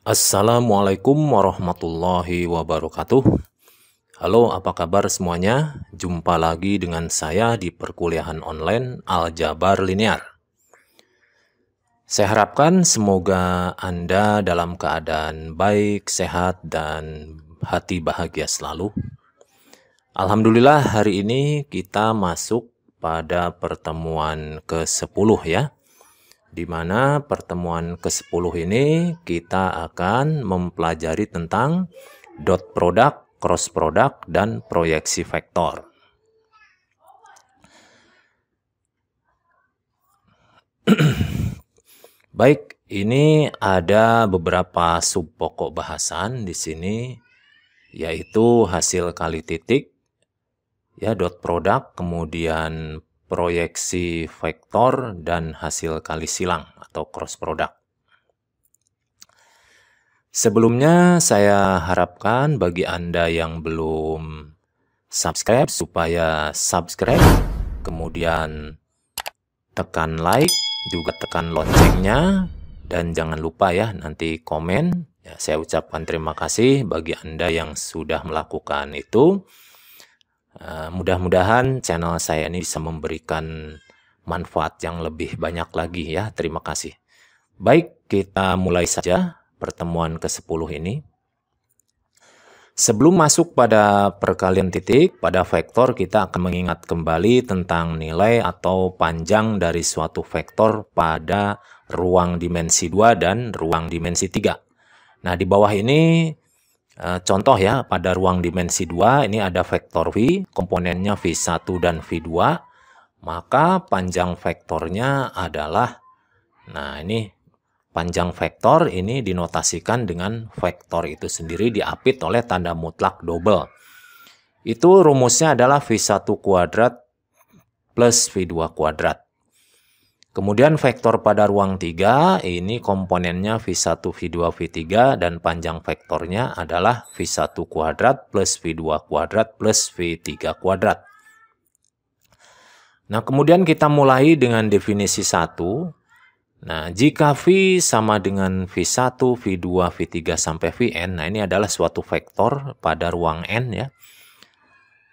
Assalamualaikum warahmatullahi wabarakatuh. Halo, apa kabar semuanya? Jumpa lagi dengan saya di perkuliahan online Aljabar Linear. Saya harapkan semoga Anda dalam keadaan baik, sehat, dan hati bahagia selalu. Alhamdulillah hari ini kita masuk pada pertemuan ke-10 ya. Di mana pertemuan ke-10 ini kita akan mempelajari tentang dot product, cross product, dan proyeksi vektor. Baik, ini ada beberapa sub pokok bahasan di sini, yaitu hasil kali titik, ya dot product, kemudian proyeksi vektor, dan hasil kali silang atau cross product. Sebelumnya saya harapkan bagi Anda yang belum subscribe supaya subscribe, kemudian tekan like, juga tekan loncengnya, dan jangan lupa ya nanti komen. Ya, saya ucapkan terima kasih bagi Anda yang sudah melakukan itu. Mudah-mudahan channel saya ini bisa memberikan manfaat yang lebih banyak lagi ya. Terima kasih. Baik, kita mulai saja pertemuan ke-10 ini. Sebelum masuk pada perkalian titik, pada vektor kita akan mengingat kembali tentang nilai atau panjang dari suatu vektor pada ruang dimensi 2 dan ruang dimensi 3. Nah, di bawah ini contoh ya, pada ruang dimensi 2 ini ada vektor V, komponennya V1 dan V2, maka panjang vektornya adalah, nah ini panjang vektor ini dinotasikan dengan vektor itu sendiri diapit oleh tanda mutlak double. Itu rumusnya adalah V1 kuadrat plus V2 kuadrat. Kemudian vektor pada ruang 3, ini komponennya V1, V2, V3, dan panjang vektornya adalah V1 kuadrat plus V2 kuadrat plus V3 kuadrat. Nah, kemudian kita mulai dengan definisi 1. Nah, jika V sama dengan V1, V2, V3 sampai Vn, nah ini adalah suatu vektor pada ruang N ya.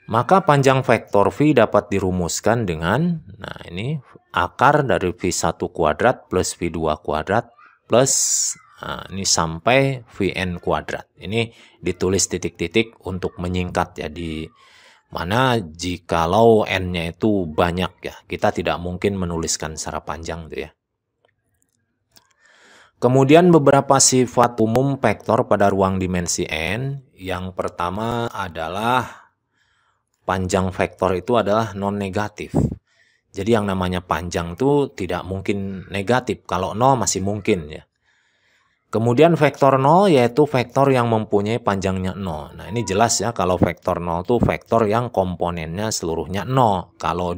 Maka panjang vektor V dapat dirumuskan dengan, nah ini akar dari V1 kuadrat plus V2 kuadrat plus, nah ini sampai Vn kuadrat. Ini ditulis titik-titik untuk menyingkat ya, di mana jikalau N-nya itu banyak ya, kita tidak mungkin menuliskan secara panjang tuh ya. Kemudian beberapa sifat umum vektor pada ruang dimensi N. Yang pertama adalah panjang vektor itu adalah non-negatif. Jadi yang namanya panjang itu tidak mungkin negatif. Kalau 0 masih mungkin ya. Kemudian vektor 0 yaitu vektor yang mempunyai panjangnya 0. Nah ini jelas ya, kalau vektor 0 itu vektor yang komponennya seluruhnya 0. Kalau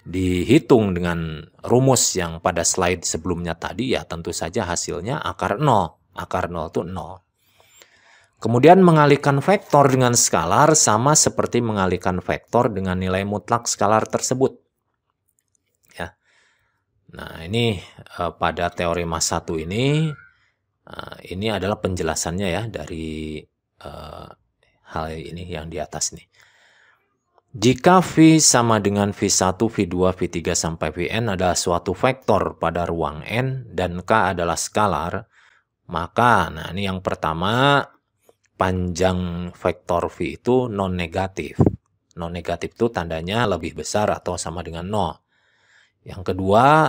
dihitung dengan rumus yang pada slide sebelumnya tadi ya tentu saja hasilnya akar 0. Akar 0 itu 0. Kemudian mengalihkan vektor dengan skalar sama seperti mengalihkan vektor dengan nilai mutlak skalar tersebut. Ya. Nah, ini pada teorema 1 ini adalah penjelasannya ya dari hal ini yang di atas nih. Jika V sama dengan V1, V2, V3 sampai Vn adalah suatu vektor pada ruang N dan K adalah skalar, maka nah ini yang pertama, panjang vektor V itu non-negatif. Non-negatif itu tandanya lebih besar atau sama dengan 0. Yang kedua,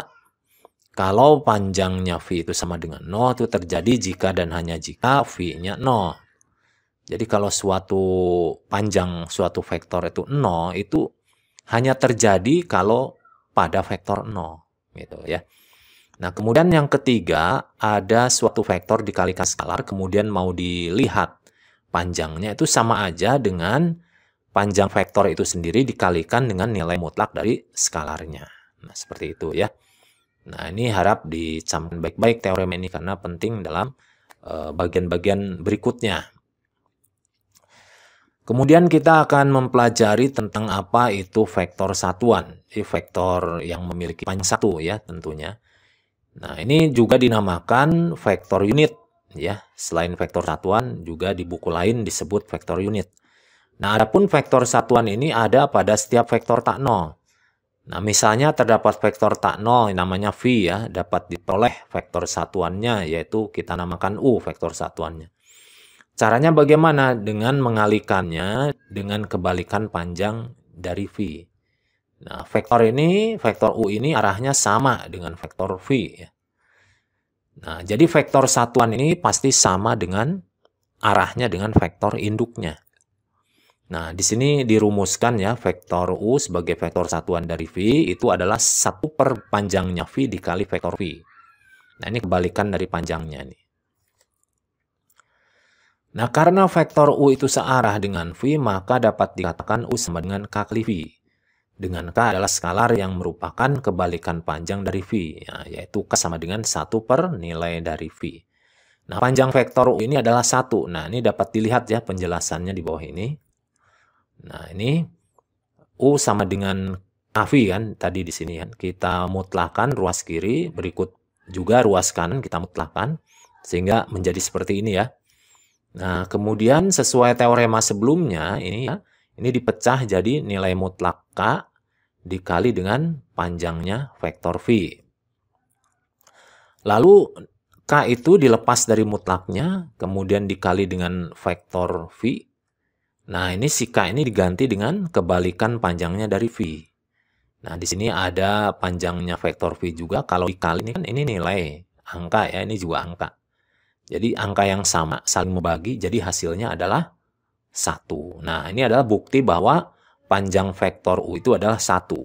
kalau panjangnya V itu sama dengan 0 itu terjadi jika dan hanya jika V-nya 0. Jadi kalau suatu panjang suatu vektor itu 0 itu hanya terjadi kalau pada vektor 0 gitu ya. Nah, kemudian yang ketiga, ada suatu vektor dikalikan skalar kemudian mau dilihat panjangnya itu sama aja dengan panjang vektor itu sendiri dikalikan dengan nilai mutlak dari skalarnya. Nah, seperti itu ya. Nah, ini harap dicamkan baik-baik teorem ini karena penting dalam bagian-bagian berikutnya. Kemudian kita akan mempelajari tentang apa itu vektor satuan. Ini vektor yang memiliki panjang 1 ya tentunya. Nah, ini juga dinamakan vektor unit. ya. Selain vektor satuan juga di buku lain disebut vektor unit. Nah, adapun vektor satuan ini ada pada setiap vektor tak nol. Nah, misalnya terdapat vektor tak nol namanya V ya, dapat diperoleh vektor satuannya yaitu kita namakan U vektor satuannya. Caranya bagaimana? Dengan mengalikannya dengan kebalikan panjang dari V. Nah, vektor U ini arahnya sama dengan vektor V ya. Nah, jadi vektor satuan ini pasti sama dengan arahnya dengan vektor induknya. Nah, di sini dirumuskan ya, vektor U sebagai vektor satuan dari V itu adalah 1 per panjangnya V dikali vektor V. Nah, ini kebalikan dari panjangnya nih. Nah, karena vektor U itu searah dengan V, maka dapat dikatakan U sama dengan K kali V. Dengan K adalah skalar yang merupakan kebalikan panjang dari V, ya, yaitu K sama dengan 1 per nilai dari V. Nah, panjang vektor U ini adalah 1. Nah, ini dapat dilihat ya penjelasannya di bawah ini. Nah, ini U sama dengan KV kan, tadi di sini kan. Kita mutlakkan ruas kiri, berikut juga ruas kanan kita mutlakkan, sehingga menjadi seperti ini ya. Nah, kemudian sesuai teorema sebelumnya, ini ya, ini dipecah jadi nilai mutlak K dikali dengan panjangnya vektor V. Lalu K itu dilepas dari mutlaknya, kemudian dikali dengan vektor V. Nah, ini si K ini diganti dengan kebalikan panjangnya dari V. Nah, di sini ada panjangnya vektor V juga. Kalau dikali ini kan ini nilai angka ya, ini juga angka. Jadi angka yang sama saling membagi, jadi hasilnya adalah 1. Nah, ini adalah bukti bahwa panjang vektor U itu adalah 1.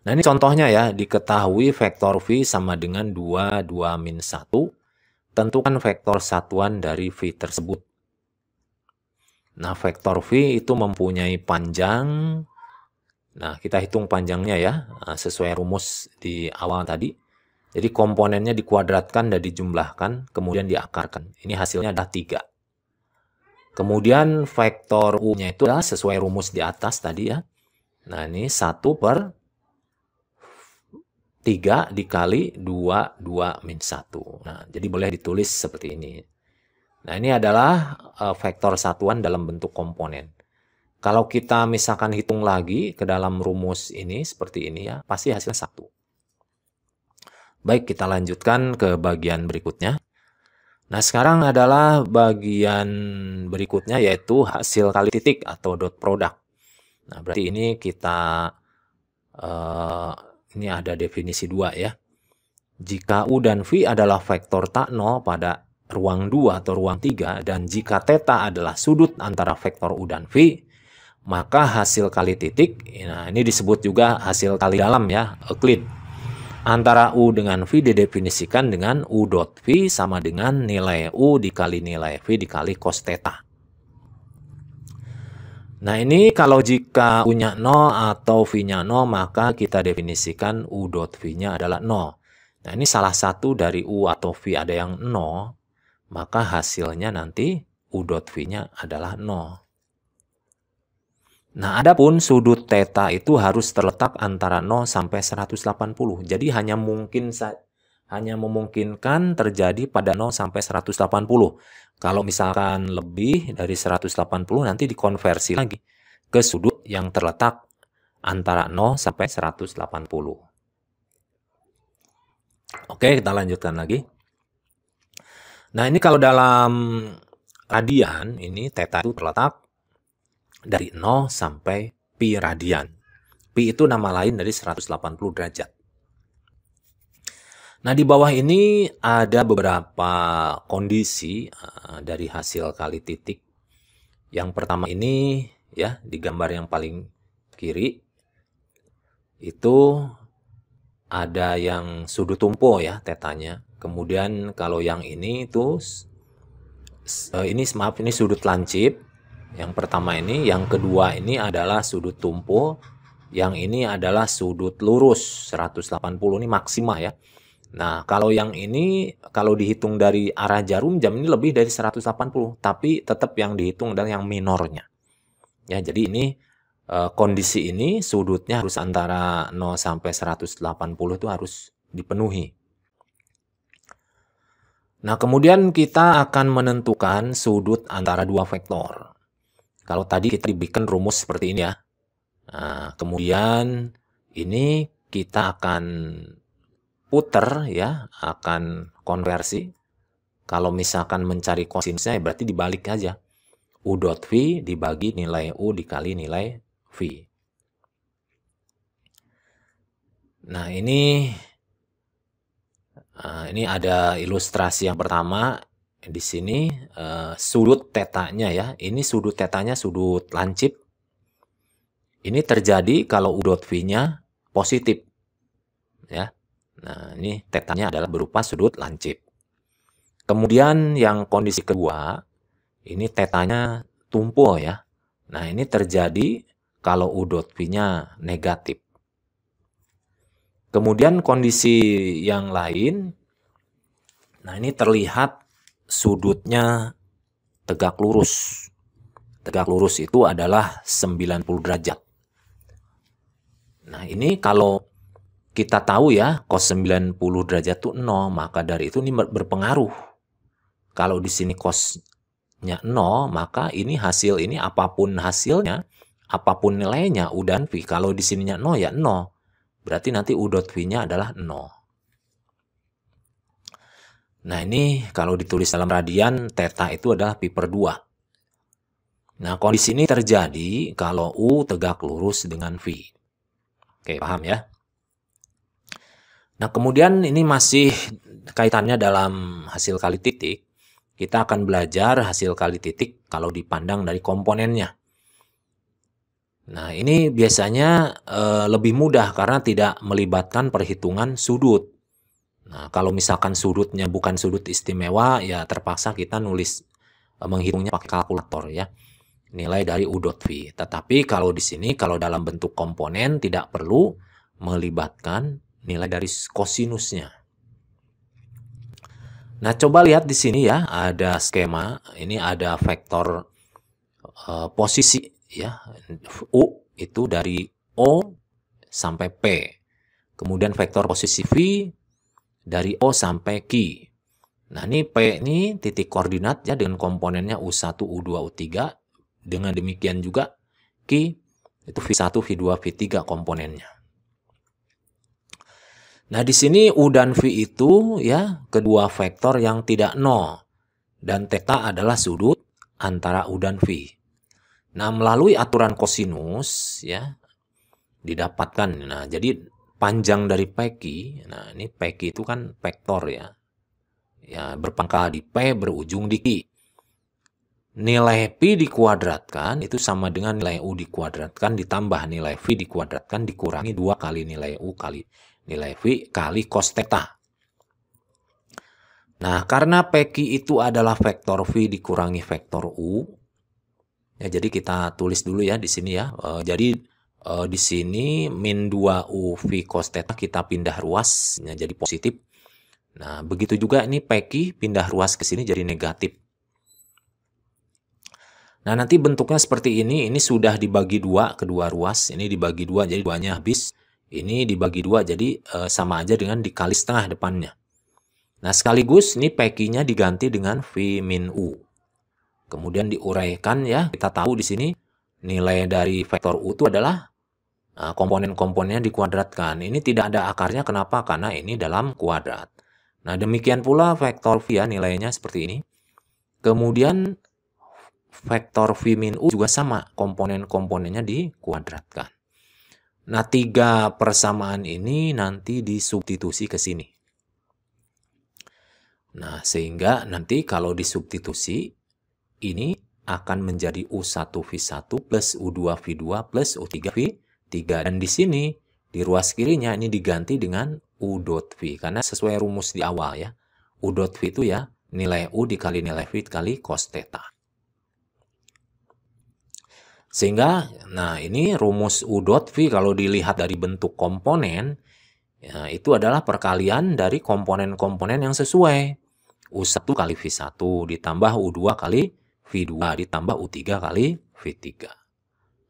Nah, ini contohnya ya, diketahui vektor V sama dengan 2, 2 min 1. Tentukan vektor satuan dari V tersebut. Nah, vektor V itu mempunyai panjang. Nah, kita hitung panjangnya ya, sesuai rumus di awal tadi. Jadi komponennya dikuadratkan dan dijumlahkan, kemudian diakarkan. Ini hasilnya adalah 3. Kemudian vektor U-nya itu adalah sesuai rumus di atas tadi ya. Nah, ini 1 per 3 dikali 2, 2 min 1. Nah, jadi boleh ditulis seperti ini. Nah, ini adalah vektor satuan dalam bentuk komponen. Kalau kita misalkan hitung lagi ke dalam rumus ini seperti ini ya, pasti hasilnya 1. Baik, kita lanjutkan ke bagian berikutnya. Nah, sekarang adalah bagian berikutnya yaitu hasil kali titik atau dot product. Nah, berarti ini kita ini ada definisi 2 ya. Jika U dan V adalah vektor tak nol pada ruang 2 atau ruang 3, dan jika theta adalah sudut antara vektor U dan V, maka hasil kali titik, nah ini disebut juga hasil kali dalam ya, Euclid. Antara U dengan V didefinisikan dengan U dot V sama dengan nilai U dikali nilai V dikali cos theta. Nah, ini kalau jika U-nya 0 atau V-nya 0, maka kita definisikan U dot V-nya adalah 0. Nah, ini salah satu dari U atau V ada yang 0, maka hasilnya nanti U dot V-nya adalah 0. Nah, adapun sudut theta itu harus terletak antara 0 sampai 180. Jadi hanya memungkinkan terjadi pada 0 sampai 180. Kalau misalkan lebih dari 180 nanti dikonversi lagi ke sudut yang terletak antara 0 sampai 180. Oke, kita lanjutkan lagi. Nah, ini kalau dalam radian, ini theta itu terletak dari 0 sampai pi radian. Pi itu nama lain dari 180 derajat. Nah, di bawah ini ada beberapa kondisi dari hasil kali titik. Yang pertama ini ya, di gambar yang paling kiri itu ada yang sudut tumpu ya tetanya. Kemudian kalau yang ini itu ini sudut lancip. Yang pertama ini, yang kedua ini adalah sudut tumpu. Yang ini adalah sudut lurus 180, ini maksima ya. Nah, kalau yang ini, kalau dihitung dari arah jarum jam ini lebih dari 180, tapi tetap yang dihitung adalah yang minornya. Ya, jadi ini kondisi ini sudutnya harus antara 0 sampai 180 itu harus dipenuhi. Nah, kemudian kita akan menentukan sudut antara dua vektor. Kalau tadi kita dibikin rumus seperti ini ya. Nah, kemudian ini kita akan puter ya, akan konversi. Kalau misalkan mencari kosinusnya, ya berarti dibalik aja. U dot V dibagi nilai U dikali nilai V. Nah, ini ada ilustrasi yang pertama. Di sini sudut tetanya ya. Ini sudut tetanya sudut lancip. Ini terjadi kalau U dot V-nya positif. Ya. Nah, ini tetanya adalah berupa sudut lancip. Kemudian yang kondisi kedua, ini tetanya tumpul ya. Nah, ini terjadi kalau U dot V-nya negatif. Kemudian kondisi yang lain, nah ini terlihat sudutnya tegak lurus. Tegak lurus itu adalah 90 derajat. Nah, ini kalau kita tahu ya, cos 90 derajat itu 0, maka dari itu ini berpengaruh. Kalau di sini cosnya 0, maka ini hasil ini apapun hasilnya, apapun nilainya U dan V, kalau di sininya 0 ya 0. Berarti nanti U dot V-nya adalah 0. Nah, ini kalau ditulis dalam radian, theta itu adalah pi per 2. Nah, kondisi ini terjadi kalau U tegak lurus dengan V. Oke, paham ya? Nah, kemudian ini masih kaitannya dalam hasil kali titik. Kita akan belajar hasil kali titik kalau dipandang dari komponennya. Nah, ini biasanya lebih mudah karena tidak melibatkan perhitungan sudut. Nah, kalau misalkan sudutnya bukan sudut istimewa, ya terpaksa kita menghitungnya pakai kalkulator ya. Nilai dari U dot V. Tetapi kalau di sini, kalau dalam bentuk komponen tidak perlu melibatkan nilai dari kosinusnya. Nah, coba lihat di sini ya, ada skema. Ini ada vektor posisi ya, U itu dari O sampai P. Kemudian vektor posisi V dari O sampai Q. Nah, ini P ini titik koordinat ya dengan komponennya U1, U2, U3. Dengan demikian juga Q itu V1, V2, V3 komponennya. Nah, di sini U dan V itu ya kedua vektor yang tidak nol. Dan theta adalah sudut antara U dan V. Nah, melalui aturan kosinus ya didapatkan. Nah, jadi panjang dari PQ, nah ini PQ itu kan vektor ya. Ya, berpangkal di P berujung di Q. Nilai P dikuadratkan itu sama dengan nilai U dikuadratkan ditambah nilai V dikuadratkan dikurangi 2 kali nilai U kali nilai V kali cos theta. Nah, karena PQ itu adalah vektor V dikurangi vektor U, ya, jadi kita tulis dulu ya di sini ya. Jadi di sini min 2U V cos theta kita pindah ruas ya, jadi positif. Nah, begitu juga ini PQ pindah ruas ke sini jadi negatif. Nah, nanti bentuknya seperti ini sudah dibagi 2 kedua ruas. Ini dibagi 2 jadi 2-nya habis. Ini dibagi 2 jadi sama aja dengan dikali setengah depannya. Nah, sekaligus ini PQ-nya diganti dengan V min U. Kemudian diuraikan ya, kita tahu di sini nilai dari vektor U itu adalah komponen-komponennya dikuadratkan. Ini tidak ada akarnya, kenapa? Karena ini dalam kuadrat. Nah, demikian pula vektor V ya, nilainya seperti ini. Kemudian vektor V min U juga sama, komponen-komponennya dikuadratkan. Nah, 3 persamaan ini nanti disubstitusi ke sini. Nah, sehingga nanti kalau disubstitusi, ini akan menjadi U1V1 plus U2V2 plus U3V3. Dan di sini, di ruas kirinya ini diganti dengan U dot V. Karena sesuai rumus di awal ya. U dot V itu ya nilai U dikali nilai V dikali cos theta. Sehingga, nah ini rumus U dot V kalau dilihat dari bentuk komponen, ya, itu adalah perkalian dari komponen-komponen yang sesuai. U1 kali V1 ditambah U2 kali V2 ditambah U3 kali V3.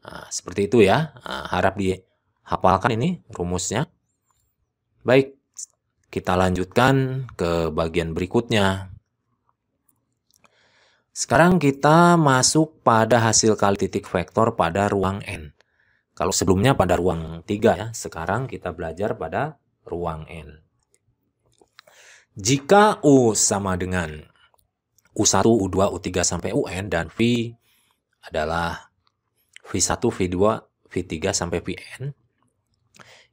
Nah, seperti itu ya. Nah, harap dihafalkan ini rumusnya. Baik, kita lanjutkan ke bagian berikutnya. Sekarang kita masuk pada hasil kali titik vektor pada ruang N. Kalau sebelumnya pada ruang 3 ya, sekarang kita belajar pada ruang N. Jika U sama dengan U1, U2, U3 sampai UN dan V adalah V1, V2, V3 sampai Vn,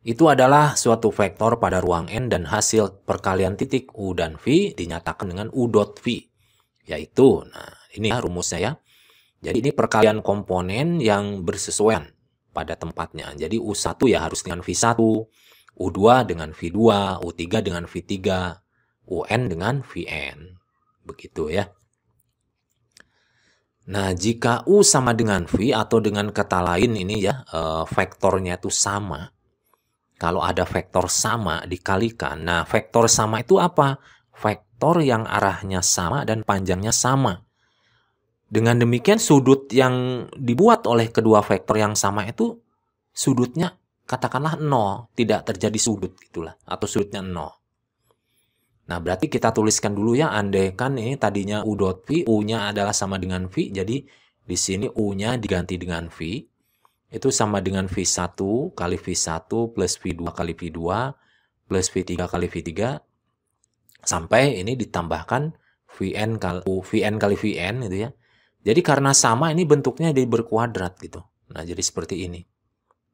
itu adalah suatu vektor pada ruang N dan hasil perkalian titik U dan V dinyatakan dengan U dot V. Yaitu, nah ini rumusnya ya. Jadi ini perkalian komponen yang bersesuaian pada tempatnya. Jadi U1 ya harus dengan V1, U2 dengan V2, U3 dengan V3, UN dengan Vn. Begitu ya. Nah, jika U sama dengan V atau dengan kata lain ini ya, vektornya itu sama. Kalau ada vektor sama dikalikan. Nah, vektor sama itu apa? Vektor yang arahnya sama dan panjangnya sama. Dengan demikian sudut yang dibuat oleh kedua vektor yang sama itu sudutnya katakanlah 0, tidak terjadi sudut gitulah, atau sudutnya 0. Nah, berarti kita tuliskan dulu ya, andaikan ini tadinya U dot V, U-nya adalah sama dengan V, jadi di sini U-nya diganti dengan V, itu sama dengan V1 kali V1 plus V2 kali V2 plus V3 kali V3, sampai ini ditambahkan Vn kali Vn gitu ya. Jadi karena sama ini bentuknya jadi berkuadrat gitu. Nah, jadi seperti ini.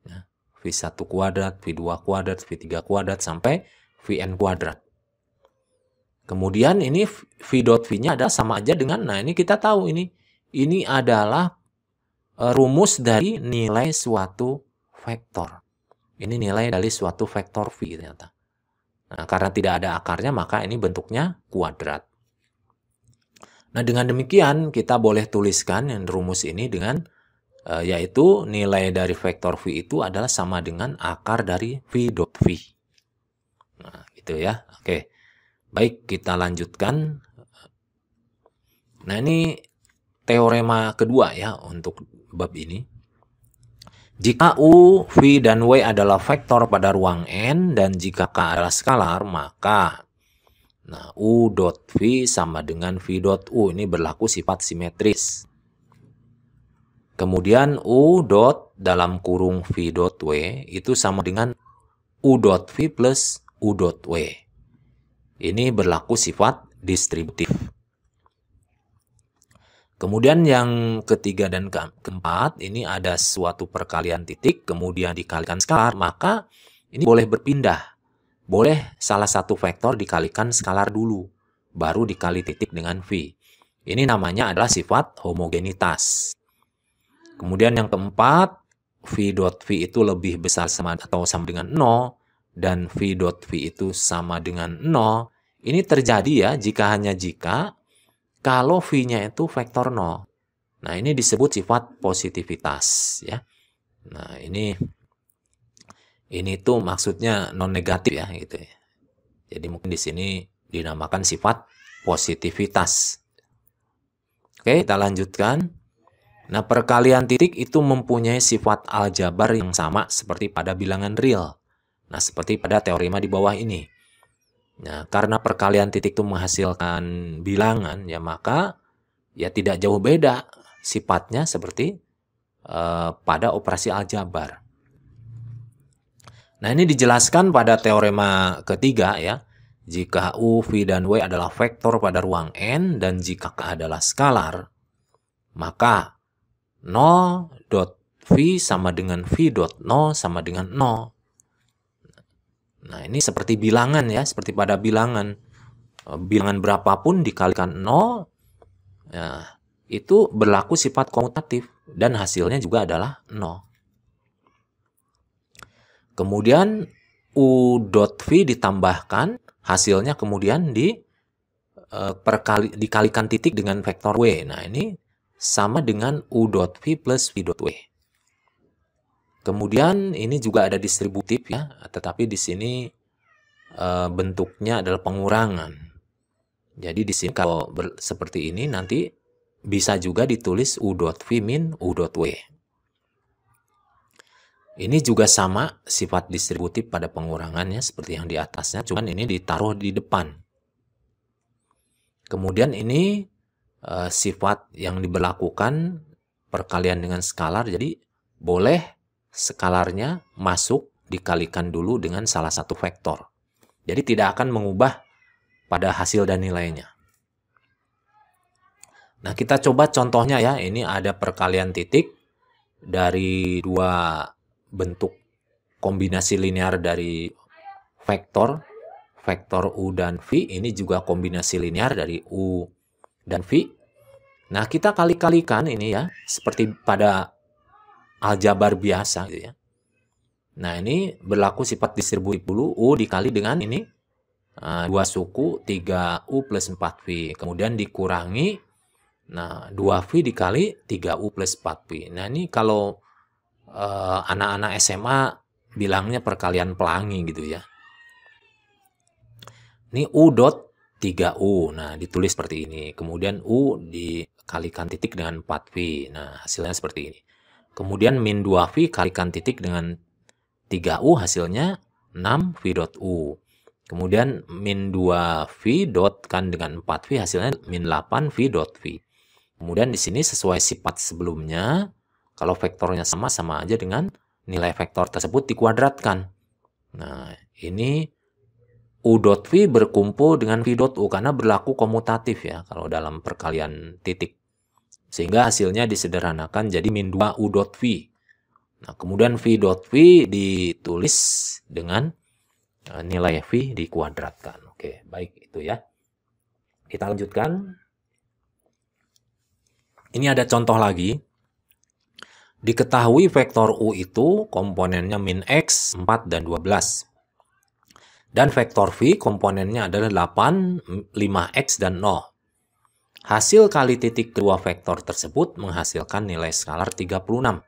Nah, V1 kuadrat, V2 kuadrat, V3 kuadrat, sampai Vn kuadrat. Kemudian ini V dot V-nya adalah sama aja dengan, nah ini kita tahu ini adalah rumus dari nilai suatu vektor. Ini nilai dari suatu vektor V ternyata. Nah, karena tidak ada akarnya maka ini bentuknya kuadrat. Nah, dengan demikian kita boleh tuliskan yang rumus ini dengan yaitu nilai dari vektor V itu adalah sama dengan akar dari V dot V. Nah, gitu ya. Oke. Baik, kita lanjutkan. Nah, ini teorema kedua ya untuk bab ini. Jika U, V, dan W adalah vektor pada ruang N dan jika K adalah skalar, maka U dot V sama dengan V dot U. Ini berlaku sifat simetris. Kemudian U dot dalam kurung V dot W itu sama dengan U dot V plus U dot W. Ini berlaku sifat distributif. Kemudian yang ketiga dan keempat, ini ada suatu perkalian titik, kemudian dikalikan skalar, maka ini boleh berpindah. Boleh salah satu vektor dikalikan skalar dulu, baru dikali titik dengan V. Ini namanya adalah sifat homogenitas. Kemudian yang keempat, V dot V itu lebih besar sama atau sama dengan 0, dan V dot V itu sama dengan 0. Ini terjadi ya jika kalau V-nya itu vektor 0. Nah, ini disebut sifat positivitas ya. Nah, ini tuh maksudnya non negatif ya gitu ya. Jadi mungkin di sini dinamakan sifat positivitas. Oke, kita lanjutkan. Nah, perkalian titik itu mempunyai sifat aljabar yang sama seperti pada bilangan real. Nah, seperti pada teorema di bawah ini. Nah, karena perkalian titik itu menghasilkan bilangan, ya maka ya tidak jauh beda sifatnya seperti pada operasi aljabar. Nah, ini dijelaskan pada teorema ketiga ya. Jika U, V, dan W adalah vektor pada ruang N dan jika K adalah skalar, maka 0 dot V sama dengan V dot 0 sama dengan 0. Nah, ini seperti bilangan ya, seperti pada bilangan. Bilangan berapapun dikalikan 0, nah, itu berlaku sifat komutatif dan hasilnya juga adalah 0. Kemudian U dot V ditambahkan, hasilnya kemudian dikalikan titik dengan vektor W. Nah, ini sama dengan U dot V plus V dot W. Kemudian ini juga ada distributif ya, tetapi di sini bentuknya adalah pengurangan. Jadi di sini kalau seperti ini nanti bisa juga ditulis U dot V min U dot W. Ini juga sama sifat distributif pada pengurangannya seperti yang di atasnya, cuman ini ditaruh di depan. Kemudian ini sifat yang diberlakukan perkalian dengan skalar, jadi boleh skalarnya masuk dikalikan dulu dengan salah satu vektor. Jadi tidak akan mengubah pada hasil dan nilainya. Nah, kita coba contohnya ya. Ini ada perkalian titik dari dua bentuk kombinasi linear dari vektor U dan V. Ini juga kombinasi linear dari U dan V. Nah, kita kali-kalikan ini ya, seperti pada aljabar biasa gitu ya. Nah, ini berlaku sifat distributif dulu, U dikali dengan ini 2 suku 3U plus 4V. Kemudian dikurangi, nah 2V dikali 3U plus 4V. Nah, ini kalau anak-anak SMA bilangnya perkalian pelangi gitu ya. Ini U dot 3U. Nah, ditulis seperti ini. Kemudian U dikalikan titik dengan 4V. Nah, hasilnya seperti ini. Kemudian min 2V kalikan titik dengan 3U, hasilnya 6V dot U. Kemudian min 2V dot kan dengan 4V, hasilnya min 8V dot V. Kemudian di sini sesuai sifat sebelumnya, kalau vektornya sama aja dengan nilai vektor tersebut dikuadratkan. Nah, ini U dot V berkumpul dengan V dot U karena berlaku komutatif ya kalau dalam perkalian titik. Sehingga hasilnya disederhanakan jadi min 2 U dot V. Nah, kemudian V dot V ditulis dengan nilai V dikuadratkan. Oke, baik itu ya. Kita lanjutkan. Ini ada contoh lagi. Diketahui vektor U itu komponennya min X, 4, dan 12. Dan vektor V komponennya adalah 8, 5X, dan 0. Hasil kali titik kedua vektor tersebut menghasilkan nilai skalar 36.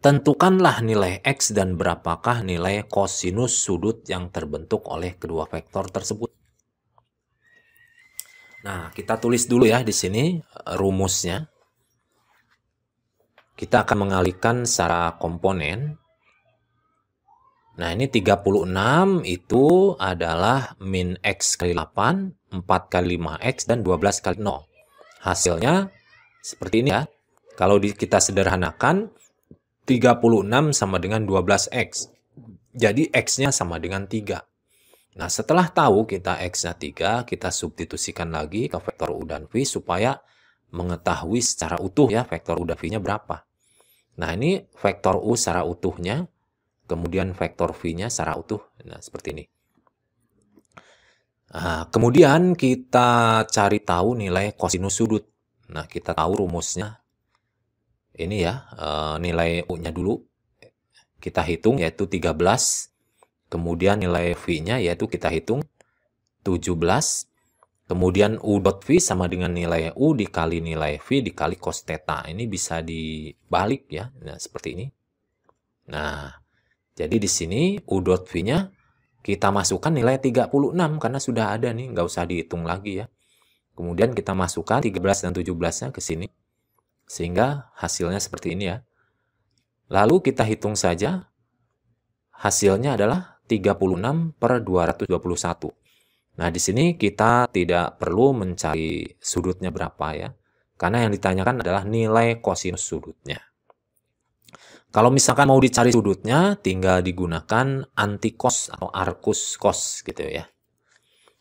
Tentukanlah nilai X dan berapakah nilai kosinus sudut yang terbentuk oleh kedua vektor tersebut. Nah, kita tulis dulu ya di sini rumusnya. Kita akan mengalihkan secara komponen. Nah, ini 36 itu adalah min X kali 8, 4 kali 5X, dan 12 kali 0. Hasilnya seperti ini ya. Kalau kita sederhanakan, 36 sama dengan 12X. Jadi X-nya sama dengan 3. Nah, setelah tahu kita X-nya 3, kita substitusikan lagi ke vektor U dan V supaya mengetahui secara utuh ya vektor U dan V-nya berapa. Nah, ini vektor U secara utuhnya, kemudian vektor V-nya secara utuh. Nah, seperti ini. Nah, kemudian kita cari tahu nilai kosinus sudut. Nah, kita tahu rumusnya. Ini ya, nilai U-nya dulu kita hitung yaitu 13. Kemudian nilai V-nya yaitu kita hitung 17. Kemudian U dot V sama dengan nilai U dikali nilai V dikali cos theta. Ini bisa dibalik ya. Nah, seperti ini. Nah, jadi di sini U dot V-nya kita masukkan nilai 36 karena sudah ada nih, nggak usah dihitung lagi ya. Kemudian kita masukkan 13 dan 17-nya ke sini. Sehingga hasilnya seperti ini ya. Lalu kita hitung saja. Hasilnya adalah 36 per 221. Nah, di sini kita tidak perlu mencari sudutnya berapa ya. Karena yang ditanyakan adalah nilai kosinus sudutnya. Kalau misalkan mau dicari sudutnya, tinggal digunakan antikos atau arcus cos gitu ya.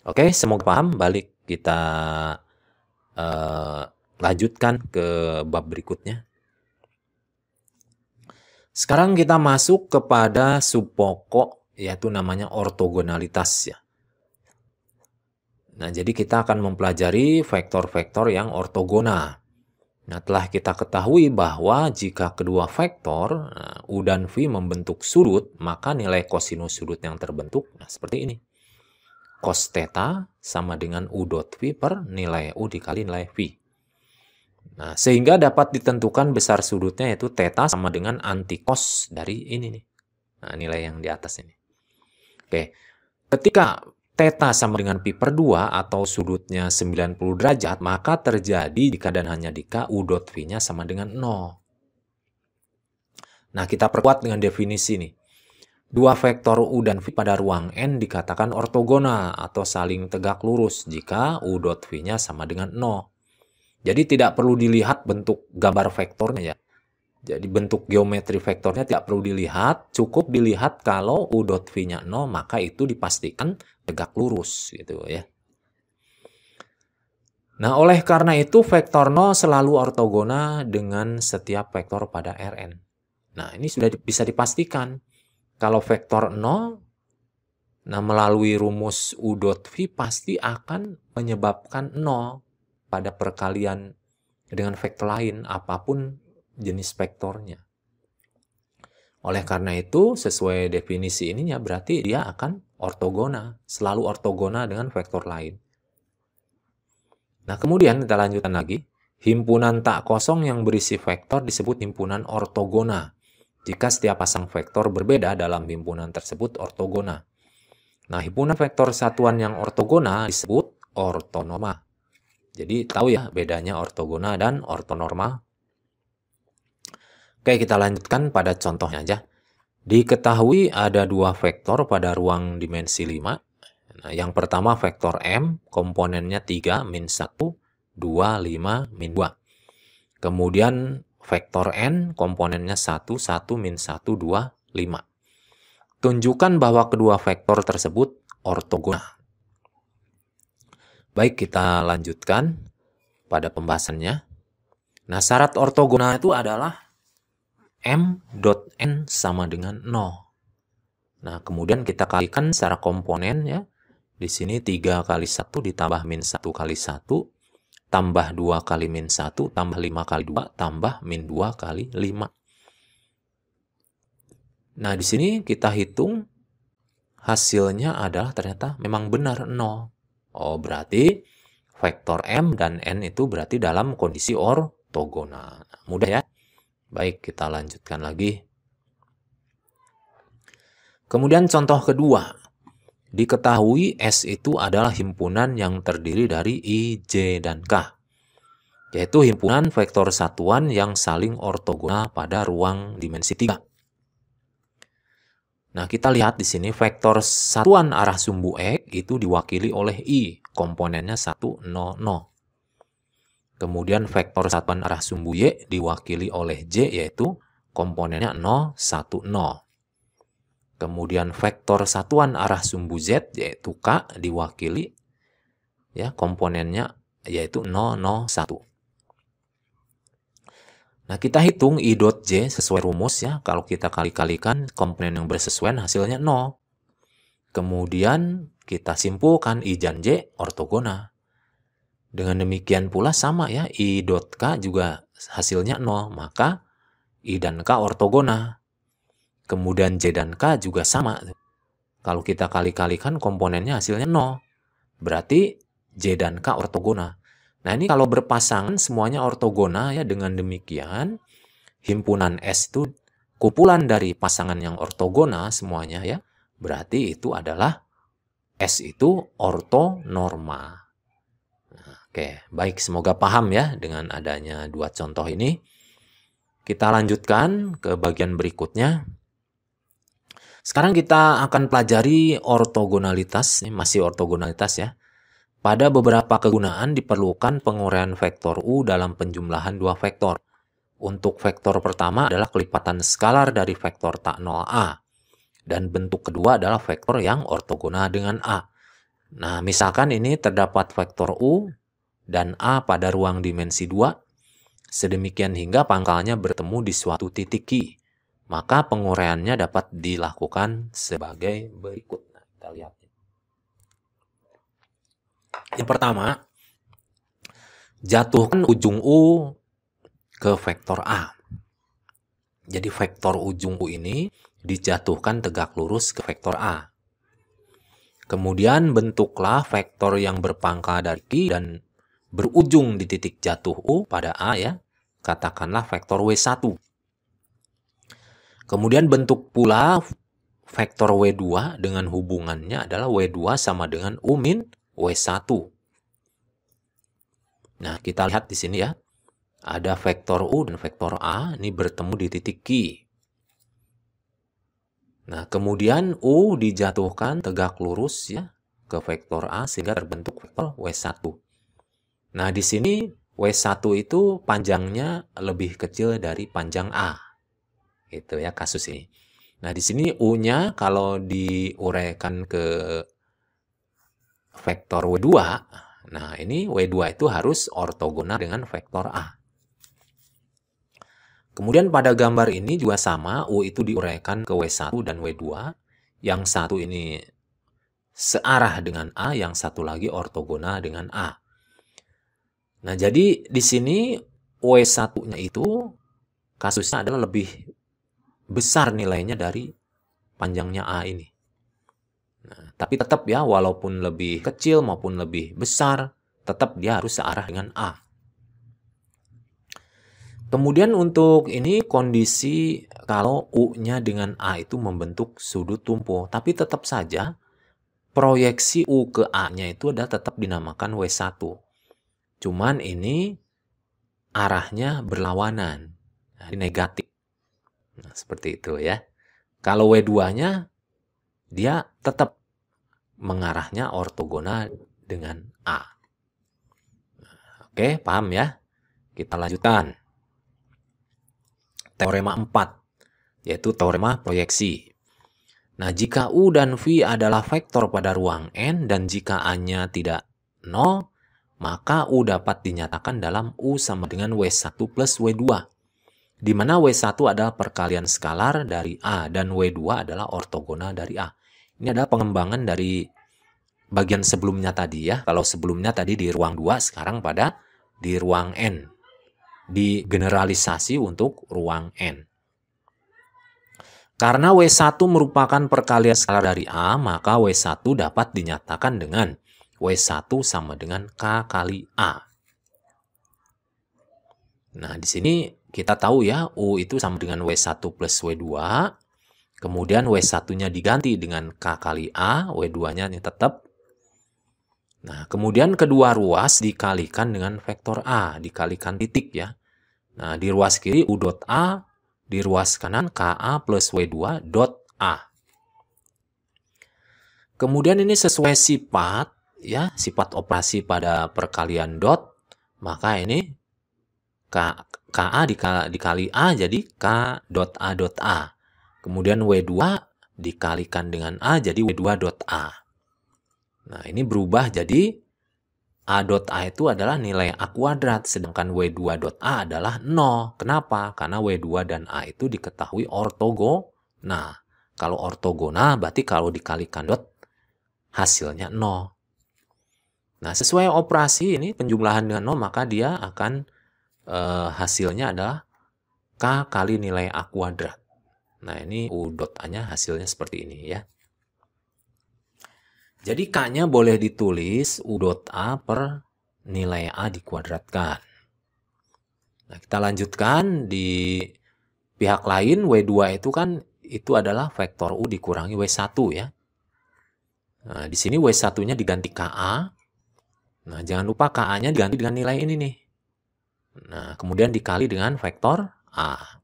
Oke, semoga paham. Balik kita lanjutkan ke bab berikutnya. Sekarang kita masuk kepada subpokok, yaitu namanya ortogonalitas ya. Nah, jadi kita akan mempelajari vektor-vektor yang ortogonal. Nah, telah kita ketahui bahwa jika kedua vektor U dan V membentuk sudut, maka nilai kosinus sudut yang terbentuk seperti ini. Cos theta sama dengan U dot V per nilai U dikali nilai V. Nah, sehingga dapat ditentukan besar sudutnya yaitu theta sama dengan antikos dari ini nih. Nah, nilai yang di atas ini. Oke. Ketika theta sama dengan pi per 2 atau sudutnya 90 derajat, maka terjadi jika dan hanya jika U dot V-nya sama dengan 0. Nah, kita perkuat dengan definisi nih. Dua vektor U dan V pada ruang N dikatakan ortogonal atau saling tegak lurus jika U dot V-nya sama dengan 0. Jadi tidak perlu dilihat bentuk gambar vektornya ya. Jadi bentuk geometri vektornya tidak perlu dilihat, cukup dilihat kalau u dot v-nya 0, maka itu dipastikan tegak lurus gitu ya. Nah, oleh karena itu vektor 0 selalu ortogonal dengan setiap vektor pada Rn. Nah, ini sudah bisa dipastikan. Kalau vektor 0, nah melalui rumus u dot v pasti akan menyebabkan 0 pada perkalian dengan vektor lain, apapun jenis vektornya. Oleh karena itu, sesuai definisi ininya, berarti dia akan ortogonal, selalu ortogonal dengan vektor lain. Nah, kemudian kita lanjutkan lagi. Himpunan tak kosong yang berisi vektor disebut himpunan ortogonal. Jika setiap pasang vektor berbeda dalam himpunan tersebut ortogonal. Nah, himpunan vektor satuan yang ortogonal disebut ortonormal. Jadi, tahu ya bedanya ortogonal dan ortonormal. Oke, kita lanjutkan pada contohnya aja. Diketahui ada dua vektor pada ruang dimensi 5. Nah, yang pertama vektor M, komponennya 3, min 1, 2, 5, min 2. Kemudian vektor N, komponennya 1, 1, min 1, 2, 5. Tunjukkan bahwa kedua vektor tersebut ortogonal. Baik, kita lanjutkan pada pembahasannya. Nah, syarat ortogonal itu adalah M dot N sama dengan 0. Nah, kemudian kita kalikan secara komponen ya. Di sini 3 kali 1 ditambah min 1 kali 1, tambah 2 kali min 1, tambah 5 kali 2, tambah min 2 kali 5. Nah, di sini kita hitung hasilnya adalah ternyata memang benar 0. Oh, berarti vektor M dan N itu berarti dalam kondisi ortogonal. Nah, mudah ya? Baik, kita lanjutkan lagi. Kemudian contoh kedua. Diketahui S itu adalah himpunan yang terdiri dari I, J, dan K. Yaitu himpunan vektor satuan yang saling ortogonal pada ruang dimensi 3. Nah, kita lihat di sini vektor satuan arah sumbu X itu diwakili oleh I, komponennya 1, 0, 0. Kemudian vektor satuan arah sumbu Y diwakili oleh J, yaitu komponennya 0, 1, 0. Kemudian vektor satuan arah sumbu Z yaitu K diwakili ya komponennya yaitu 0, 0, 1. Nah, kita hitung I dot J sesuai rumus ya. Kalau kita kali-kalikan komponen yang bersesuaian hasilnya 0. Kemudian kita simpulkan I dan J ortogonal. Dengan demikian pula sama ya, I dot K juga hasilnya 0, maka I dan K ortogonal. Kemudian J dan K juga sama. Kalau kita kali-kalikan komponennya hasilnya 0. Berarti J dan K ortogonal. Nah, ini kalau berpasangan semuanya ortogonal ya. Dengan demikian himpunan S itu kumpulan dari pasangan yang ortogonal semuanya ya. Berarti itu adalah S itu ortonormal. Nah, oke, baik, semoga paham ya dengan adanya dua contoh ini. Kita lanjutkan ke bagian berikutnya. Sekarang kita akan pelajari ortogonalitas, ini masih ortogonalitas ya. Pada beberapa kegunaan diperlukan penguraian vektor U dalam penjumlahan dua vektor. Untuk vektor pertama adalah kelipatan skalar dari vektor tak 0A. Dan bentuk kedua adalah vektor yang ortogonal dengan A. Nah, misalkan ini terdapat vektor U dan A pada ruang dimensi 2, sedemikian hingga pangkalnya bertemu di suatu titik Q. Maka penguraiannya dapat dilakukan sebagai berikut. Nah, kita lihat. Yang pertama, jatuhkan ujung U ke vektor A. Jadi vektor ujung U ini dijatuhkan tegak lurus ke vektor A. Kemudian bentuklah vektor yang berpangkal dari Q dan berujung di titik jatuh U pada A ya. Katakanlah vektor W1. Kemudian bentuk pula vektor W2 dengan hubungannya adalah W2 sama dengan U min W1. Nah, kita lihat di sini ya. Ada vektor U dan vektor A ini bertemu di titik Q. Nah, kemudian U dijatuhkan tegak lurus ya ke vektor A sehingga terbentuk vektor W1. Nah, di sini W1 itu panjangnya lebih kecil dari panjang A. Itu ya kasus ini. Nah, di sini U-nya kalau diuraikan ke vektor W2, nah ini W2 itu harus ortogonal dengan vektor A. Kemudian pada gambar ini juga sama, U itu diuraikan ke W1 dan W2. Yang satu ini searah dengan A, yang satu lagi ortogonal dengan A. Nah, jadi di sini W1-nya itu kasusnya adalah lebih besar nilainya dari panjangnya A ini. Nah, tapi tetap ya, walaupun lebih kecil maupun lebih besar, tetap dia harus searah dengan A. Kemudian untuk ini kondisi kalau U-nya dengan A itu membentuk sudut tumpul. Tapi tetap saja proyeksi U ke A-nya itu adalah tetap dinamakan W1. Cuman ini arahnya berlawanan, nah, negatif. Nah, seperti itu ya. Kalau W2-nya dia tetap mengarahnya ortogonal dengan A. Oke, paham ya? Kita lanjutkan. Teorema 4, yaitu teorema proyeksi. Nah, jika U dan V adalah vektor pada ruang N dan jika A-nya tidak 0, maka U dapat dinyatakan dalam U sama dengan W1 plus W2. Di mana W1 adalah perkalian skalar dari A dan W2 adalah ortogonal dari A. Ini adalah pengembangan dari bagian sebelumnya tadi ya. Kalau sebelumnya tadi di ruang 2, sekarang pada di ruang N. Digeneralisasi untuk ruang N. Karena W1 merupakan perkalian skalar dari A, maka W1 dapat dinyatakan dengan W1 sama dengan K kali A. Nah, di sini kita tahu ya, U itu sama dengan W1 plus W2. Kemudian W1-nya diganti dengan K kali A, W2-nya tetap. Nah, kemudian kedua ruas dikalikan dengan vektor A, dikalikan titik ya. Nah, di ruas kiri U dot A, di ruas kanan KA plus W2 dot A. Kemudian ini sesuai sifat, ya, sifat operasi pada perkalian dot, maka ini KA dikali A jadi K dot A dot A. Kemudian W2 dikalikan dengan A jadi W2 dot A. Nah, ini berubah jadi A dot A itu adalah nilai A kuadrat, sedangkan W2 dot A adalah 0. Kenapa? Karena W2 dan A itu diketahui ortogonal. Nah, kalau ortogonal berarti kalau dikalikan dot hasilnya 0. Nah, sesuai operasi ini penjumlahan dengan 0, maka dia akan hasilnya adalah K kali nilai A kuadrat. Nah, ini U dot A-nya hasilnya seperti ini ya. Jadi K-nya boleh ditulis U dot A per nilai A dikuadratkan. Nah, kita lanjutkan di pihak lain, W2 itu kan itu adalah vektor U dikurangi W1 ya. Nah, di sini W1-nya diganti KA. Nah, jangan lupa KA-nya diganti dengan nilai ini nih. Nah, kemudian dikali dengan vektor A.